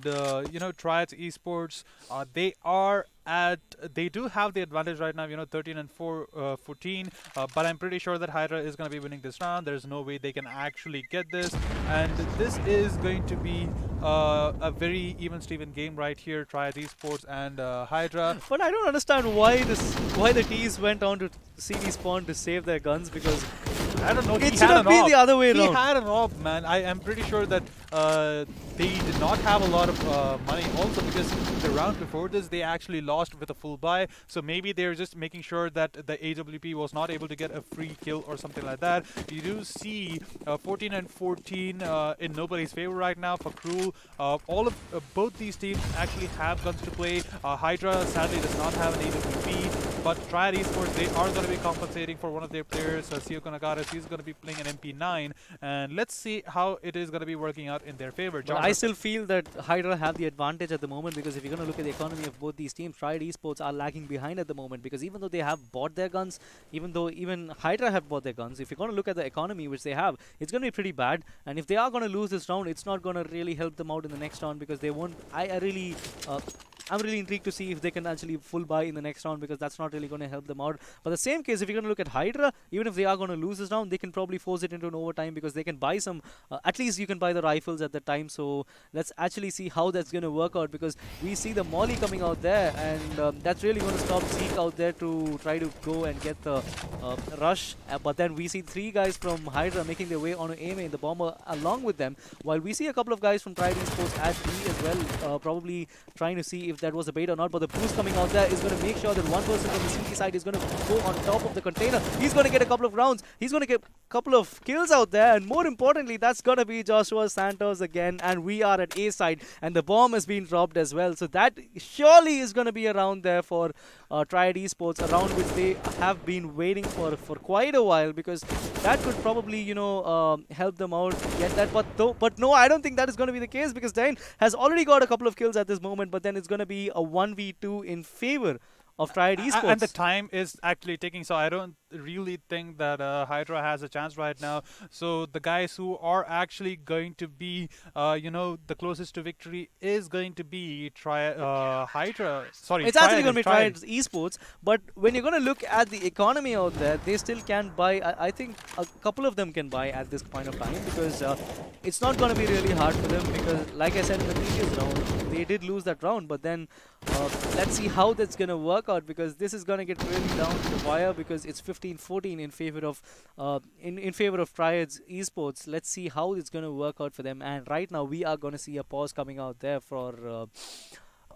you know, Triads Esports, they do have the advantage right now, you know, 13 and 14, but I'm pretty sure that Hydra is going to be winning this round. There's no way they can actually get this, and this is going to be a very even-Steven game right here, Triads Esports and Hydra. But I don't understand why the T's went on to CD spawn to save their guns, because I don't know. It should have been the other way around. He had an op, man. I am pretty sure that they did not have a lot of money also, because the round before this they actually lost with a full buy. So maybe they're just making sure that the AWP was not able to get a free kill or something like that. You do see 14 and 14 in nobody's favor right now for Cruel. Both these teams actually have guns to play. Hydra sadly does not have an AWP, but Triad Esports, they are going to be compensating for one of their players, Sio Konagaras. He's going to be playing an MP9, and let's see how it is going to be working out in their favor. I still feel that Hydra have the advantage at the moment, because if you're going to look at the economy of both these teams, Triad Esports are lagging behind at the moment, because even though they have bought their guns, even Hydra have bought their guns, if you're going to look at the economy which they have, it's going to be pretty bad. And if they are going to lose this round, it's not going to really help them out in the next round, because they won't. I'm really intrigued to see if they can actually full buy in the next round, because that's not really going to help them out. But the same case, if you're going to look at Hydra, even if they are going to lose this round, they can probably force it into an overtime, because they can buy some, at least you can buy the rifles at the time. So let's actually see how that's going to work out, because we see the Molly coming out there, and that's really going to stop Zeke out there to try to go and get the rush. But then we see 3 guys from Hydra making their way on A main, the bomber along with them, while we see a couple of guys from Triad Esports at B as well, probably trying to see if that was a bait or not. But the boost coming out there is going to make sure that one person from the CT side is going to go on top of the container. He's going to get a couple of rounds. He's going to get a couple of kills out there, and more importantly, that's going to be Joshua Santos again, and we are at A side, and the bomb has been dropped as well. So that surely is going to be a round there for Triad Esports, a round which they have been waiting for quite a while, because that could probably, you know, help them out get that. But no, I don't think that is going to be the case, because Dane has already got a couple of kills at this moment, but then it's going to be a 1v2 in favor of Triad Esports. And the time is actually ticking, so I don't really think that Hydra has a chance right now. So the guys who are actually going to be, you know, the closest to victory is going to be Hydra. Sorry, it's actually going to be Triad Esports. But when you're going to look at the economy out there, they still can buy. I think a couple of them can buy at this point of time, because it's not going to be really hard for them, because like I said in the previous round, they did lose that round. But then let's see how that's going to work out, because this is going to get really down to the wire, because it's 15-14 in favor of in favor of Triads Esports. Let's see how it's going to work out for them. And right now we are going to see a pause coming out there for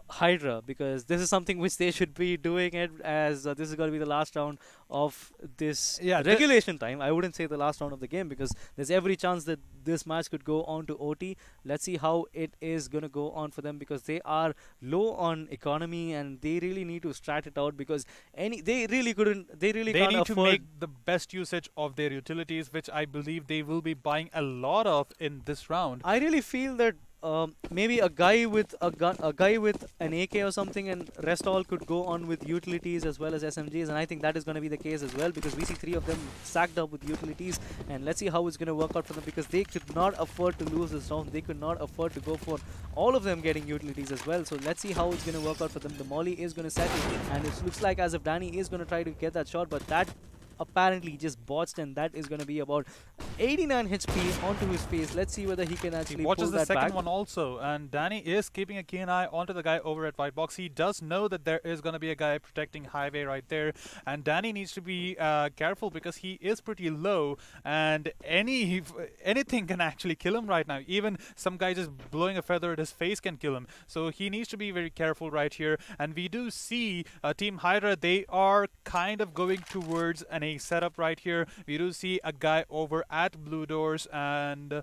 Hydra, because this is something which they should be doing it, as this is going to be the last round of this regulation time. I wouldn't say the last round of the game, because there's every chance that this match could go on to OT. Let's see how it is going to go on for them, because they are low on economy and they really need to strat it out, because they need to make the best usage of their utilities, which I believe they will be buying a lot of in this round. I really feel that maybe a guy with a gun, a guy with an AK or something, and rest all could go on with utilities as well as SMGs, and I think that is going to be the case as well, because we see 3 of them sacked up with utilities, and let's see how it's going to work out for them, because they could not afford to lose this round. They could not afford to go for all of them getting utilities as well. So let's see how it's going to work out for them. The molly is going to settle, and it looks like as if Danny is going to try to get that shot, but that apparently just botched, and that is going to be about 89 HP onto his face. Let's see whether he can actually pull that back. He watches the second one also, and Danny is keeping a keen eye onto the guy over at white box. He does know that there is going to be a guy protecting highway right there, and Danny needs to be careful because he is pretty low, and anything can actually kill him right now. Even some guy just blowing a feather at his face can kill him. So he needs to be very careful right here. And we do see Team Hydra, they are kind of going towards an A setup right here. We do see a guy over at blue doors, and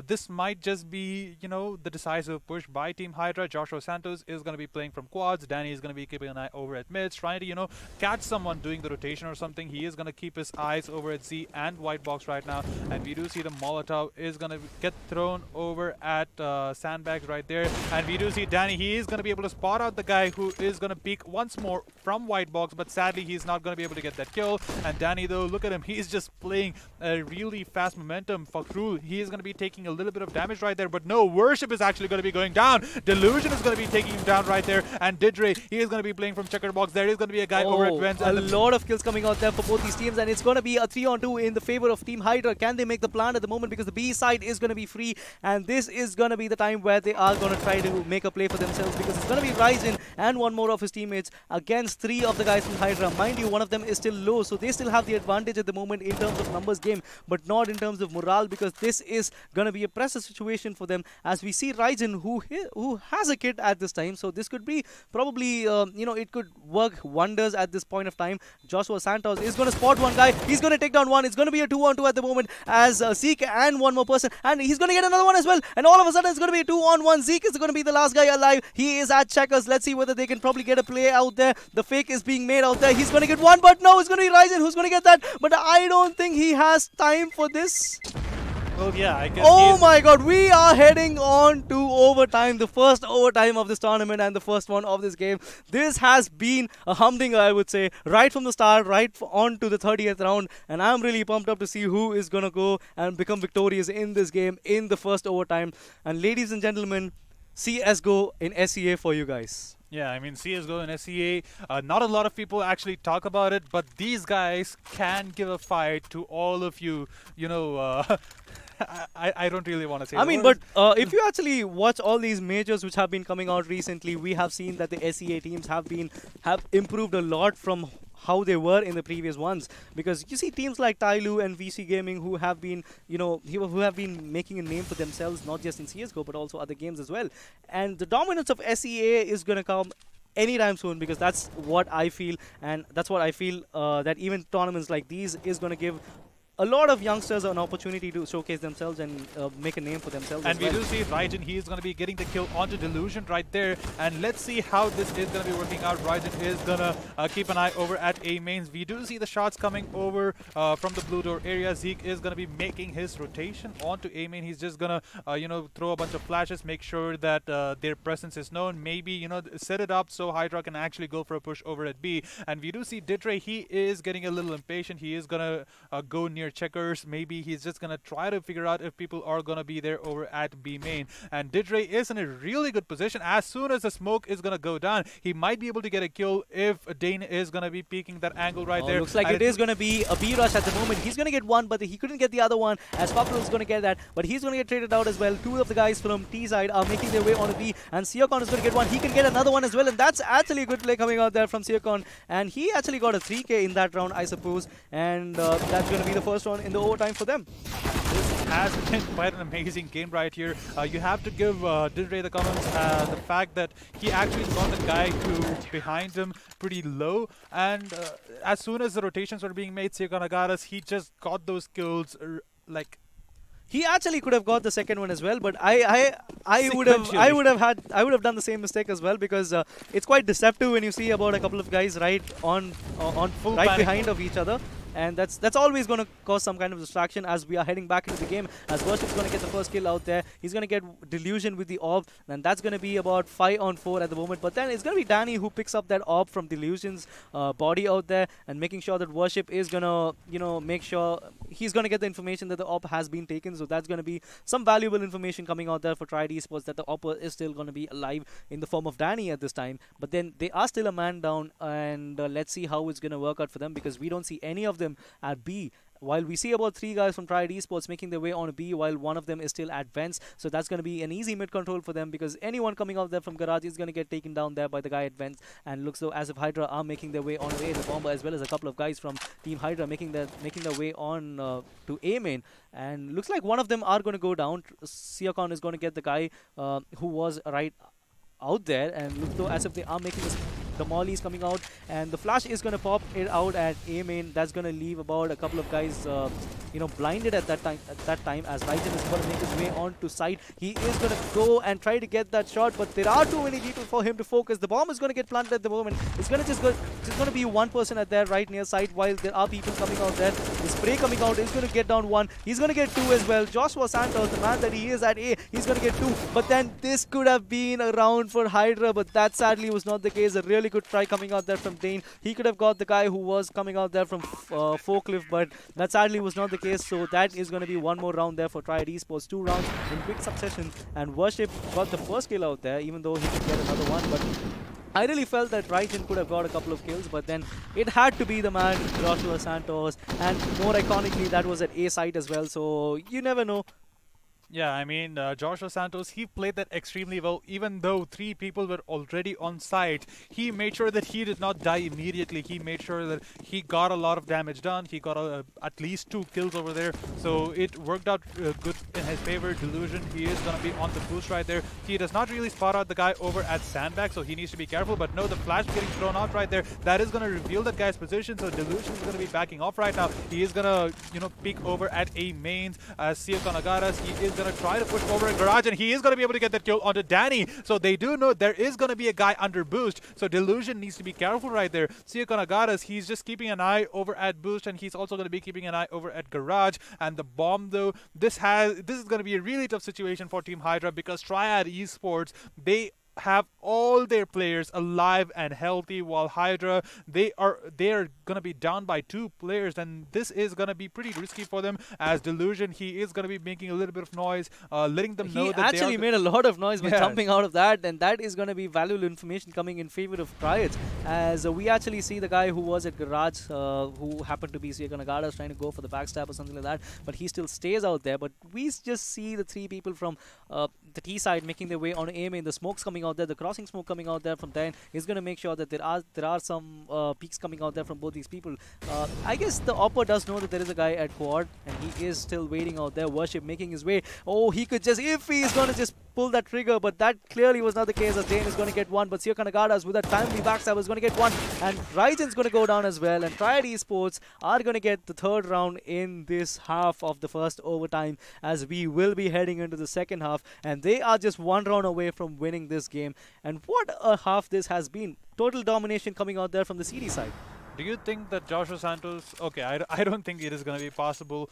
this might just be, you know, the decisive push by Team Hydra. Joshua Santos is going to be playing from quads. Danny is going to be keeping an eye over at mids, trying to, you know, catch someone doing the rotation or something. He is going to keep his eyes over at Z and white box right now, and we do see the Molotov is going to get thrown over at sandbags right there, and we do see Danny. He is going to be able to spot out the guy who is going to peek once more from white box, but sadly he's not going to be able to get that kill. And Danny, though, look at him. He's just playing a really fast momentum. Fakrul, he is going to be taking a little bit of damage right there, but no, Worship is actually going to be going down. Delusion is going to be taking him down right there, and Didre, he is going to be playing from checkered box. There is going to be a guy over at Vents. A lot of kills coming out there for both these teams, and it's going to be a 3-on-2 in the favor of Team Hydra. Can they make the plan at the moment, because the B side is going to be free, and this is going to be the time where they are going to try to make a play for themselves, because it's going to be Ryzen and one more of his teammates against 3 of the guys from Hydra. Mind you, one of them is still low, so they still have the advantage at the moment in terms of numbers game, but not in terms of morale, because this is going to be a pressure situation for them, as we see Ryzen who has a kit at this time. So this could be probably you know, it could work wonders at this point of time. Joshua Santos is going to spot one guy. He's going to take down one. It's going to be a 2-on-2 at the moment, as Zeke and one more person, and he's going to get another one as well, and all of a sudden it's going to be a 2-on-1. Zeke is going to be the last guy alive. He is at checkers. Let's see whether they can probably get a play out there. The fake is being made out there. He's going to get one, but no, it's going to be Ryzen who's going to get that, but I don't think he has time for this. Well, yeah, I guess. Oh my god, we are heading on to overtime, the first overtime of this tournament and the first one of this game. This has been a humdinger, I would say, right from the start, right on to the 30th round, and I'm really pumped up to see who is going to go and become victorious in this game in the first overtime. And ladies and gentlemen, CSGO in SEA for you guys. Yeah, I mean, CSGO and SEA, not a lot of people actually talk about it, but these guys can give a fight to all of you, you know, I don't really want to say. I mean, but if you actually watch all these majors which have been coming out recently, we have seen that the SEA teams have improved a lot from how they were in the previous ones, because you see teams like Tyloo and VC Gaming who have been, you know, who have been making a name for themselves, not just in CSGO but also other games as well. And the dominance of SEA is going to come anytime soon, because that's what I feel, and that's what I feel that even tournaments like these is going to give a lot of youngsters an opportunity to showcase themselves and make a name for themselves. And we do see Raijin, he is going to be getting the kill onto Delusion right there. And let's see how this is going to be working out. Raijin is going to keep an eye over at A mains. We do see the shots coming over from the blue door area. Zeke is going to be making his rotation onto A main. He's just going to, you know, throw a bunch of flashes, make sure that their presence is known. Maybe, you know, set it up so Hydra can actually go for a push over at B. And we do see Didre, he is getting a little impatient. He is going to go near checkers. Maybe he's just gonna try to figure out if people are gonna be there over at B main. And Didre is in a really good position. As soon as the smoke is gonna go down, he might be able to get a kill if Dane is gonna be peeking that angle right there. Looks like it is gonna be a B rush at the moment. He's gonna get one, but he couldn't get the other one, as Fakrul is gonna get that, but he's gonna get traded out as well. 2 of the guys from T side are making their way on a B, and Siakon is gonna get one. He can get another one as well, and that's actually a good play coming out there from Siakon, and he actually got a 3K in that round, I suppose, and that's gonna be the first one in the overtime for them. This has been quite an amazing game right here. You have to give Didre the comments the fact that he actually got the guy who behind him pretty low, and as soon as the rotations were being made, Siakon Agaras, he just got those kills like. He actually could have got the second one as well, but I would have done the same mistake as well, because it's quite deceptive when you see about a couple of guys right behind of each other. and that's always going to cause some kind of distraction as we are heading back into the game. As Worship's going to get the first kill out there, he's going to get Delusion with the orb, and that's going to be about 5 on 4 at the moment. But then it's going to be Danny who picks up that orb from Delusion's body out there, and making sure that Worship is going to, you know, make sure he's going to get the information that the orb has been taken. So that's going to be some valuable information coming out there for Triad Esports, that the orb is still going to be alive in the form of Danny at this time. But then they are still a man down, and let's see how it's going to work out for them, because we don't see any of them at B. While we see about 3 guys from Triad Esports making their way on B, while one of them is still at Vents. So that's going to be an easy mid control for them, because anyone coming out there from Garage is going to get taken down there by the guy at Vents. And looks though as if Hydra are making their way on A, the Bomber as well as a couple of guys from Team Hydra making their way on to A main. And looks like one of them are going to go down. Siakon is going to get the guy who was right out there, and look though as if they are making the molly is coming out, and the flash is going to pop it out at A main. That's going to leave about a couple of guys you know, blinded at that time as Raiden is going to make his way on to side. He is going to go and try to get that shot, but there are too many people for him to focus. The bomb is going to get planted at the moment. It's going to just going to be one person at there right near side, while there are people coming out there. The spray coming out is going to get down 1. He's going to get 2 as well. Joshua Santos, the man that he is at A, he's going to get 2. But then this could have been a round for Hydra, but that sadly was not the case. A really good try coming out there from Dane. He could have got the guy who was coming out there from Forklift, but that sadly was not the case. So that is going to be one more round there for Triad Esports. 2 rounds in quick succession, and Worship got the first kill out there, even though he could get another one. But I really felt that Raijin could have got a couple of kills, but then it had to be the man Joshua Santos, and more iconically that was at A side as well. So you never know. Yeah, I mean, Joshua Santos, he played that extremely well. Even though 3 people were already on site, he made sure that he did not die immediately. He made sure that he got a lot of damage done. He got at least 2 kills over there. So it worked out good in his favor. Delusion, he is going to be on the boost right there. He does not really spot out the guy over at Sandbag, so he needs to be careful. But no, the flash getting thrown out right there, that is going to reveal that guy's position. So Delusion is going to be backing off right now. He is going to, you know, peek over at A mains. Siakon Agaras, he is going to try to push over in Garage, and he is going to be able to get that kill onto Danny. So they do know there is going to be a guy under boost, so Delusion needs to be careful right there. Siakon Agaras, he's just keeping an eye over at boost, and he's also going to be keeping an eye over at Garage. And the bomb though, this is going to be a really tough situation for Team Hydra, because Triad Esports, they have all their players alive and healthy, while Hydra, they are going to be down by 2 players, and this is going to be pretty risky for them. As Delusion, he is going to be making a little bit of noise, letting them know that he actually made a lot of noise by jumping out of that, and that is going to be valuable information coming in favor of Triads, as we actually see the guy who was at Garage, who happened to be Siakon Agaras, trying to go for the backstab or something like that, but he still stays out there. But we just see the 3 people from the T side making their way on A main. The smoke's coming out there, the crossing smoke coming out there from Dan. He's going to make sure that there are some peaks coming out there from both these people. I guess the Opper does know that there is a guy at quad, and he is still waiting out there. Worship making his way. Oh, he could just, if he is going to just pull that trigger, but that clearly was not the case, as Dane is going to get 1, but Siakon Agaras with that timely backstab is going to get 1, and Raiden's going to go down as well, and Triad Esports are going to get the 3rd round in this half of the first overtime, as we will be heading into the second half, and they are just 1 round away from winning this game. And what a half this has been. Total domination coming out there from the CD side. Do you think that Joshua Santos, okay, I don't think it is going to be possible.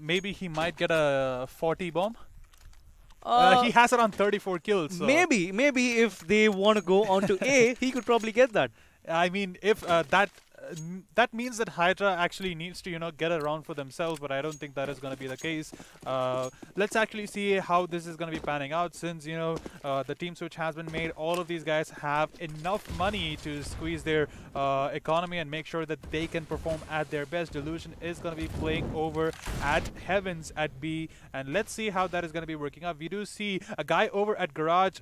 Maybe he might get a 40 bomb? He has around 34 kills. So. Maybe if they want to go on to A, he could probably get that. I mean, if that means that Hydra actually needs to, you know, get a round for themselves, but I don't think that is going to be the case. Let's actually see how this is going to be panning out, since, you know, the team switch has been made. All of these guys have enough money to squeeze their economy and make sure that they can perform at their best. Delusion is going to be playing over at Heavens at B, and let's see how that is going to be working out. We do see a guy over at Garage.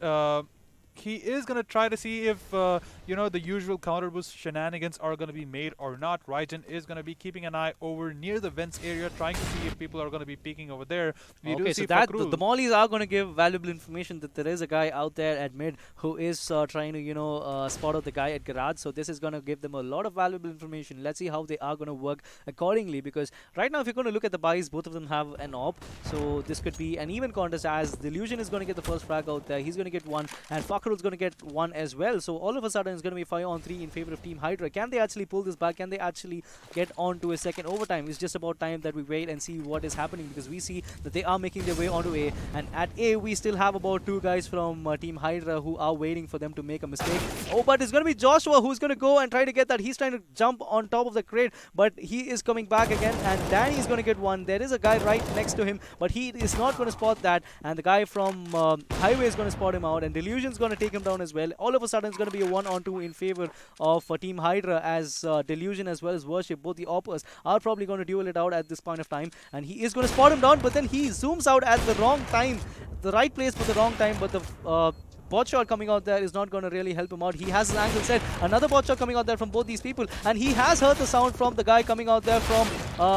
He is going to try to see if, you know, the usual counter boost shenanigans are going to be made or not. Raijin is going to be keeping an eye over near the vents area, trying to see if people are going to be peeking over there. We okay, so that the mollies are going to give valuable information that there is a guy out there at mid who is trying to, you know, spot out the guy at Garage. So this is going to give them a lot of valuable information. Let's see how they are going to work accordingly, because right now if you're going to look at the buys, both of them have an op. So this could be an even contest, as Delusion is going to get the first frag out there. He's going to get 1, and Fox Fakrul's going to get one as well. So all of a sudden, it's going to be 5-on-3 in favor of Team Hydra. Can they actually pull this back? Can they actually get on to a second overtime? It's just about time that we wait and see what is happening, because we see that they are making their way onto A. And at A, we still have about 2 guys from Team Hydra who are waiting for them to make a mistake. Oh, but it's going to be Joshua who's going to go and try to get that. He's trying to jump on top of the crate, but he is coming back again, and Danny is going to get one. There is a guy right next to him, but he is not going to spot that, and the guy from Highway is going to spot him out, and Delusion's going to take him down as well. All of a sudden, it's going to be a 1-on-2 in favor of Team Hydra, as Delusion as well as Worship, both the Oppers, are probably going to duel it out at this point of time, and he is going to spot him down, but then he zooms out at the wrong time, the right place for the wrong time, but the bot shot coming out there is not going to really help him out. He has his angle set. Another bot shot coming out there from both these people, and he has heard the sound from the guy coming out there from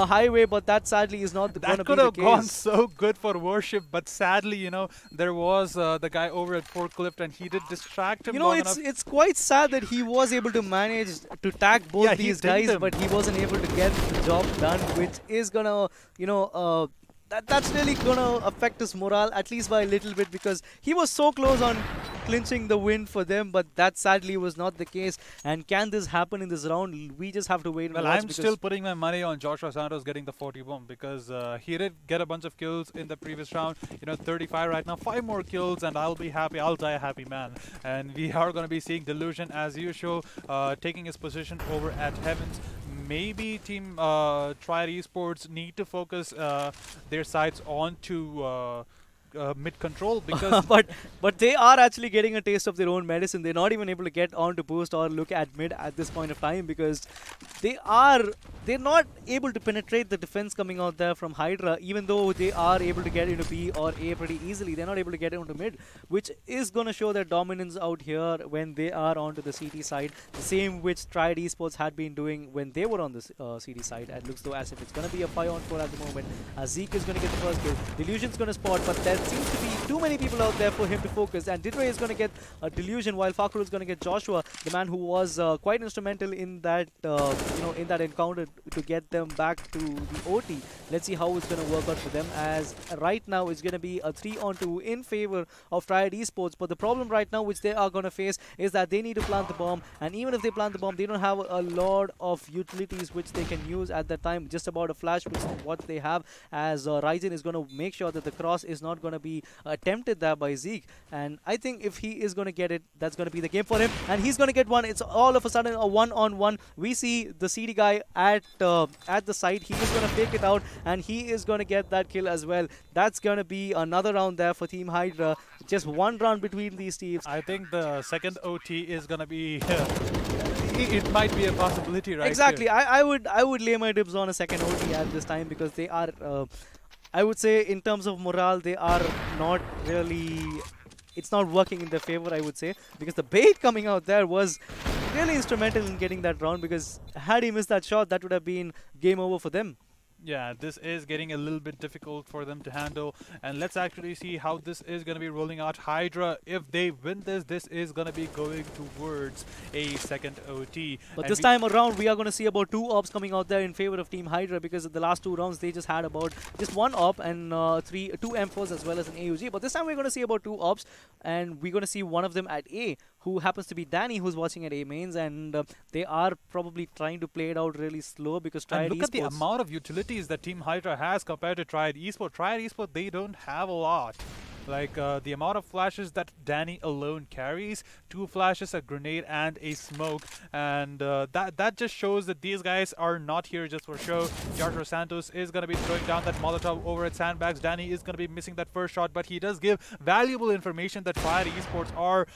Highway, but that sadly is not going to be the case. That could have gone so good for Worship, but sadly, you know, there was the guy over at Forklift, and he did distract him. You know, it's quite sad that he was able to manage to tag both these guys, but he wasn't able to get the job done, which is going to, you know, that's really going to affect his morale, at least by a little bit, because he was so close on clinching the win for them, but that sadly was not the case. And can this happen in this round? We just have to wait and watch. Well, I'm still putting my money on Joshua Santos getting the 40 bomb, because he did get a bunch of kills in the previous round. You know, 35 right now, 5 more kills, and I'll be happy. I'll die a happy man. And we are going to be seeing Delusion, as usual, taking his position over at Heavens. Maybe Team Triad Esports need to focus their sights onto mid control, because but they are actually getting a taste of their own medicine. They're not even able to get on to boost or look at mid at this point of time, because they're not able to penetrate the defense coming out there from Hydra, even though they are able to get into B or A pretty easily. They're not able to get into mid, which is going to show their dominance out here when they are onto the CT side, the same which Triad Esports had been doing when they were on the CT side. It looks though as if it's going to be a 5-on-4 at the moment, as Zeke is going to get the first kill. Delusion's going to spot, but there seems to be too many people out there for him to focus, and Didray is going to get a Delusion, while Fakrul is going to get Joshua, the man who was quite instrumental in that in that encounter to get them back to the OT. Let's see how it's going to work out for them, as right now it's going to be a 3-on-2 in favor of Triad Esports. But the problem right now which they are going to face is that they need to plant the bomb, and even if they plant the bomb, they don't have a lot of utilities which they can use at that time. Just about a flash, which is what they have, as Ryzen is going to make sure that the cross is not going to be attempted there by Zeke. And I think if he is going to get it, that's going to be the game for him, and he's going to get one. It's all of a sudden a 1-on-1. We see the CD guy at the site. He is going to fake it out, and he is going to get that kill as well. That's going to be another round there for Team Hydra. Just one round between these teams. I think the second OT is going to be it might be a possibility, right? Exactly. I would lay my dibs on a second OT at this time, because they are I would say in terms of morale, they are not really, it's not working in their favor, I would say, because the bait coming out there was really instrumental in getting that round, because had he missed that shot, that would have been game over for them. Yeah, this is getting a little bit difficult for them to handle, and let's actually see how this is going to be rolling out. Hydra, if they win this is going to be going towards a second OT. But and this time around, we are going to see about 2 ops coming out there in favor of Team Hydra, because of the last 2 rounds, they just had about just 1 op and 2 M4s as well as an AUG. But this time, we're going to see about 2 ops, and we're going to see one of them at A, who happens to be Danny, who's watching at A mains, and they are probably trying to play it out really slow, because Triad Esports, at the amount of utilities that Team Hydra has compared to Triad Esports. Triad Esports, they don't have a lot. Like the amount of flashes that Danny alone carries, 2 flashes, a grenade, and a smoke, and that just shows that these guys are not here just for show. Joshua Santos is going to be throwing down that Molotov over at sandbags. Danny is going to be missing that first shot, but he does give valuable information that Triad Esports are,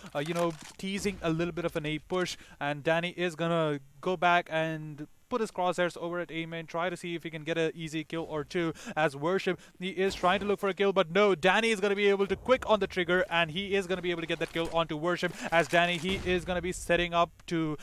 teasing a little bit of an A push, and Danny is going to go back and put his crosshairs over at A main, try to see if he can get an easy kill or 2. As Worship, he is trying to look for a kill, but no, Danny is going to be able to quick on the trigger, and he is going to be able to get that kill onto Worship. As Danny, he is going to be setting up to,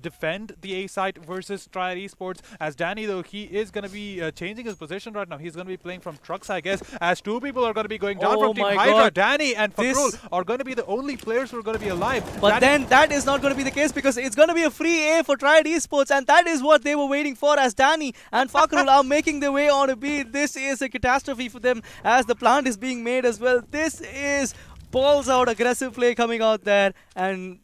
defend the A site versus Triad Esports. As Danny, though, he is going to be changing his position right now. He's going to be playing from trucks, I guess, as 2 people are going to be going down from Team Hydra. Danny and Fakrul are going to be the only players who are going to be alive. But then that is not going to be the case, because it's going to be a free A for Triad Esports, and that is what they were waiting for, as Danny and Fakrul are making their way on a B. This is a catastrophe for them, as the plant is being made as well. This is balls out, aggressive play coming out there, and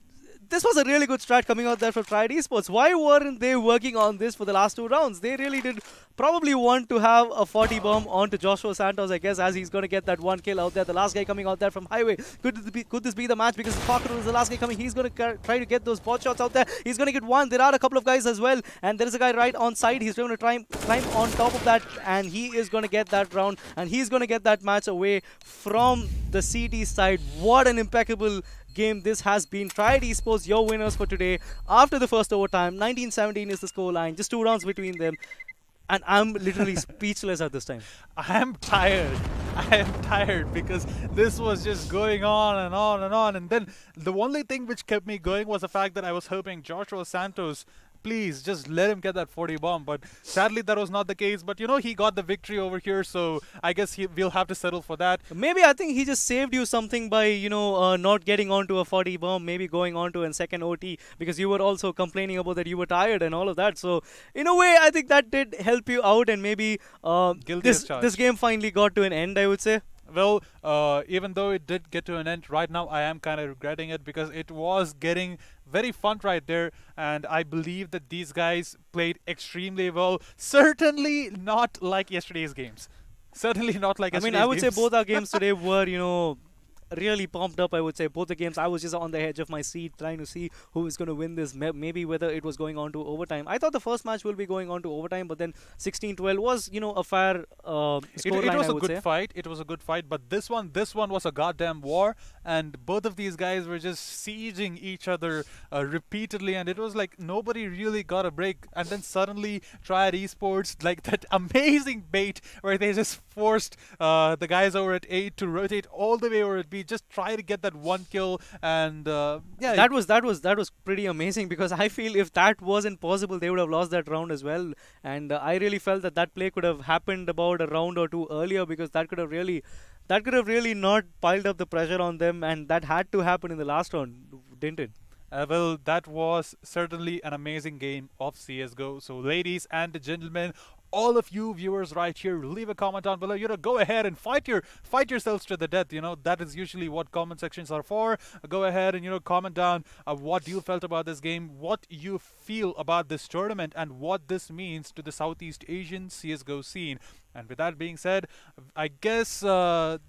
this was a really good strat coming out there from Triad Esports. Why weren't they working on this for the last 2 rounds? They really did probably want to have a 40 bomb onto Joshua Santos, I guess, as he's going to get that 1 kill out there. The last guy coming out there from Highway. Could this be the match? Because Pocket was the last guy coming. He's going to try to get those bot shots out there. He's going to get 1. There are a couple of guys as well. And there is a guy right on side. He's going to try and climb on top of that. And he is going to get that round. And he's going to get that match away from the CT side. What an impeccable game this has been. Triad Esports, your winners for today. After the first overtime, 19-17 is the scoreline. Just 2 rounds between them. And I'm literally speechless at this time. I am tired. I am tired because this was just going on and on and on. And then the only thing which kept me going was the fact that I was hoping Joshua Santos, please just let him get that 40 bomb. But sadly, that was not the case. But, you know, he got the victory over here. So I guess we'll have to settle for that. Maybe I think he just saved you something by, you know, not getting onto a 40 bomb, maybe going onto a second OT, because you were also complaining about that you were tired and all of that. So in a way, I think that did help you out, and maybe this game finally got to an end, I would say. Well, even though it did get to an end, right now I am kind of regretting it because it was getting very fun right there, and I believe that these guys played extremely well. Certainly not like yesterday's games. Certainly not like yesterday's games. I would say both our games today were, you know, really pumped up. I would say both the games I was just on the edge of my seat trying to see who is going to win this, maybe whether it was going on to overtime. I thought the first match will be going on to overtime, but then 16-12 was, you know, a fair scoreline. It was a good fight. It was a good fight, but this one was a goddamn war, and both of these guys were just sieging each other repeatedly, and it was like nobody really got a break. And then suddenly Triad Esports, like that amazing bait where they just forced the guys over at 8 to rotate all the way over at B, just try to get that 1 kill, and yeah, that was pretty amazing, because I feel if that wasn't possible, they would have lost that round as well. And I really felt that play could have happened about a round or 2 earlier, because that could have really not piled up the pressure on them, and that had to happen in the last round, didn't it? Well, that was certainly an amazing game of CSGO. So ladies and gentlemen, all of you viewers right here, leave a comment down below. You know, go ahead and fight yourselves to the death. You know, that is usually what comment sections are for. Go ahead and, you know, comment down what you felt about this game, what you feel about this tournament, and what this means to the Southeast Asian CSGO scene. And with that being said, I guess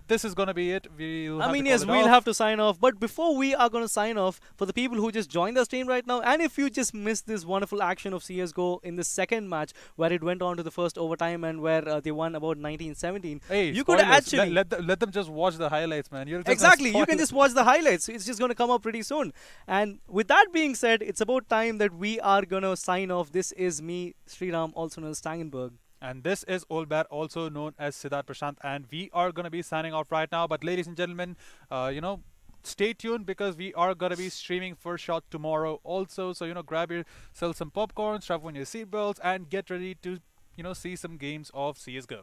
this is going to be it. We'll have to sign off. But before we are going to sign off, for the people who just joined the stream right now, and if you just missed this wonderful action of CSGO in the second match, where it went on to the first overtime and where they won about 19-17, hey, you spoilers. could actually let them just watch the highlights, man. Exactly, you can just watch the highlights. It's just going to come up pretty soon. And with that being said, it's about time that we are going to sign off. This is me, Sriram, also known as Stangenberg. And this is Olbat, also known as Siddharth Prashant, and we are going to be signing off right now. But ladies and gentlemen, you know, stay tuned, because we are going to be streaming First Shot tomorrow also. So, you know, grab yourself some popcorn, strap on your seatbelts, and get ready to, you know, see some games of CSGO.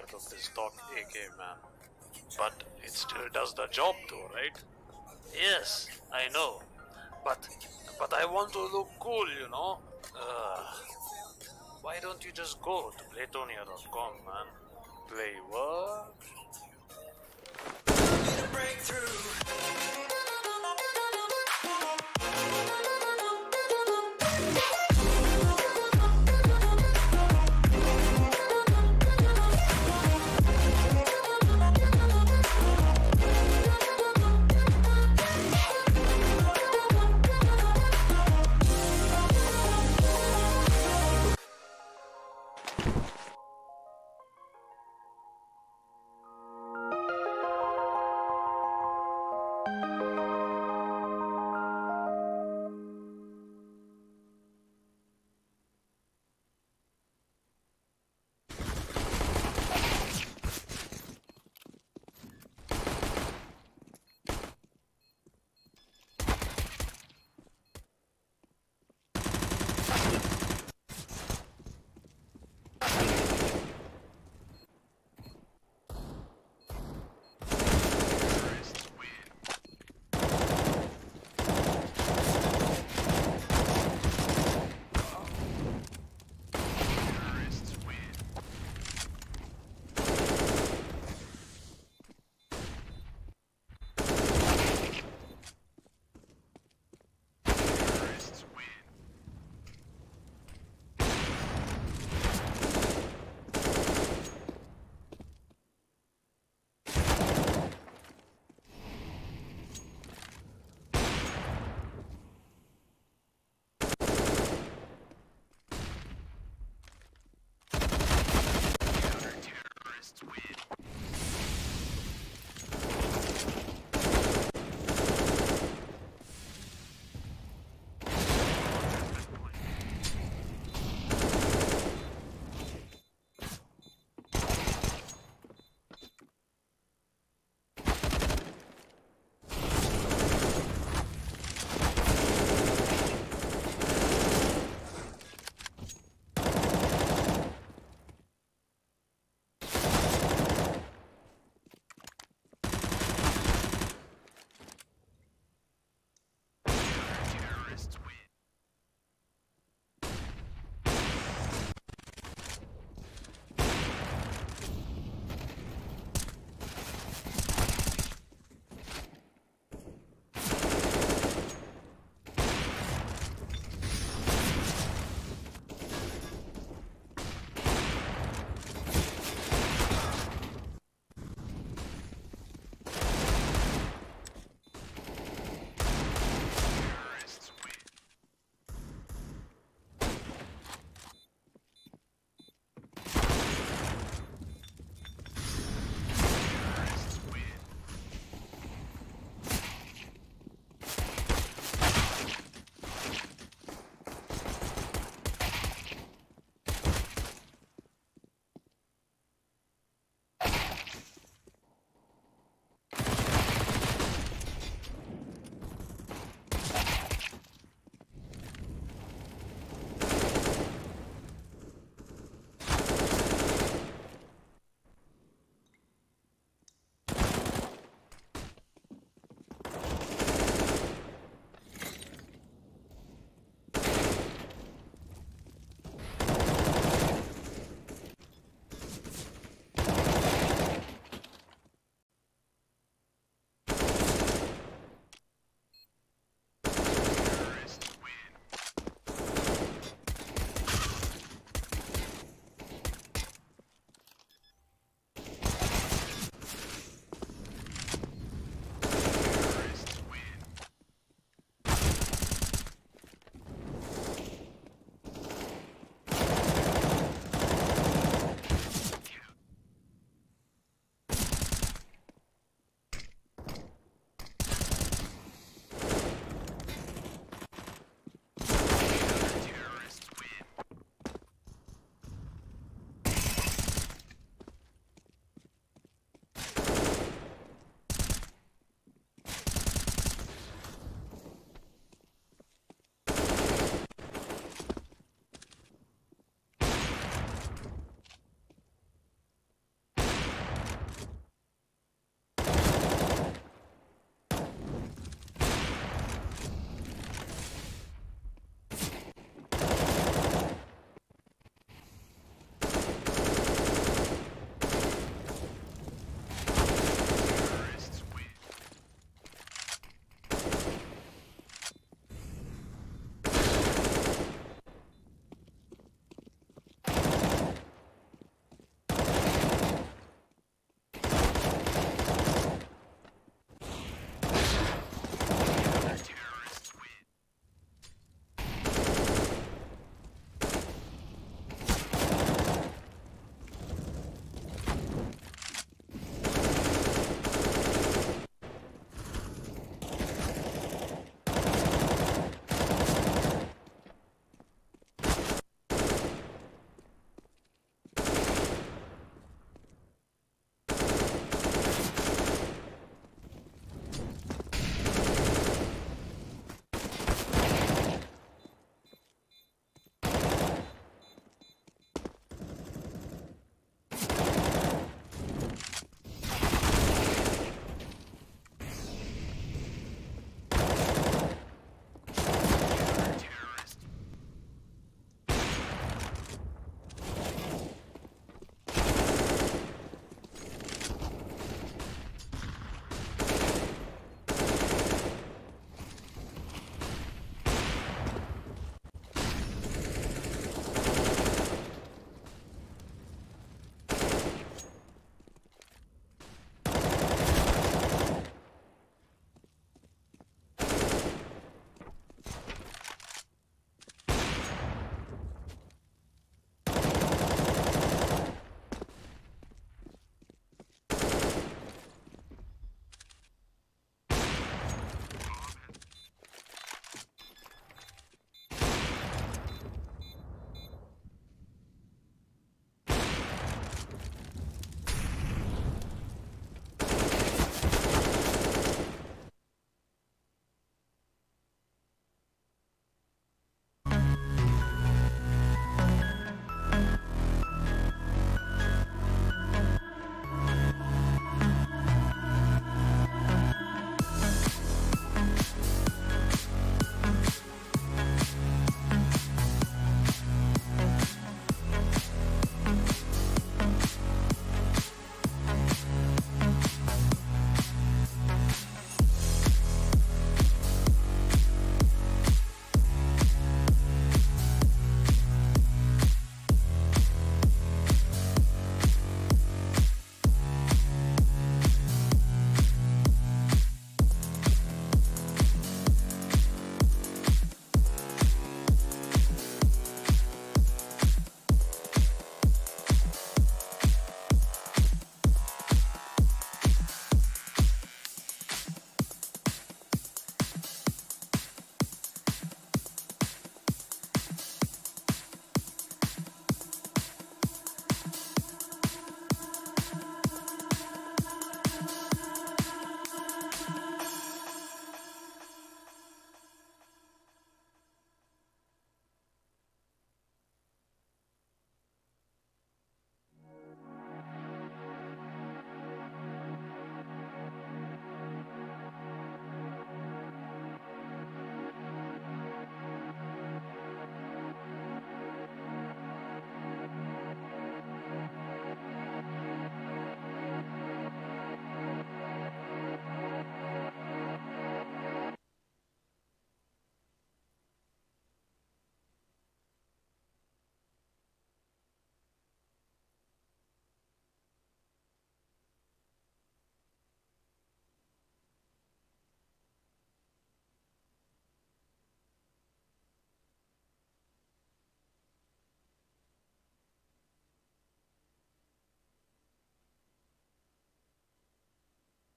out of this stock AK, man. But it still does the job though, right? Yes, I know. But I want to look cool, you know? Why don't you just go to Playtonia.com, man? Play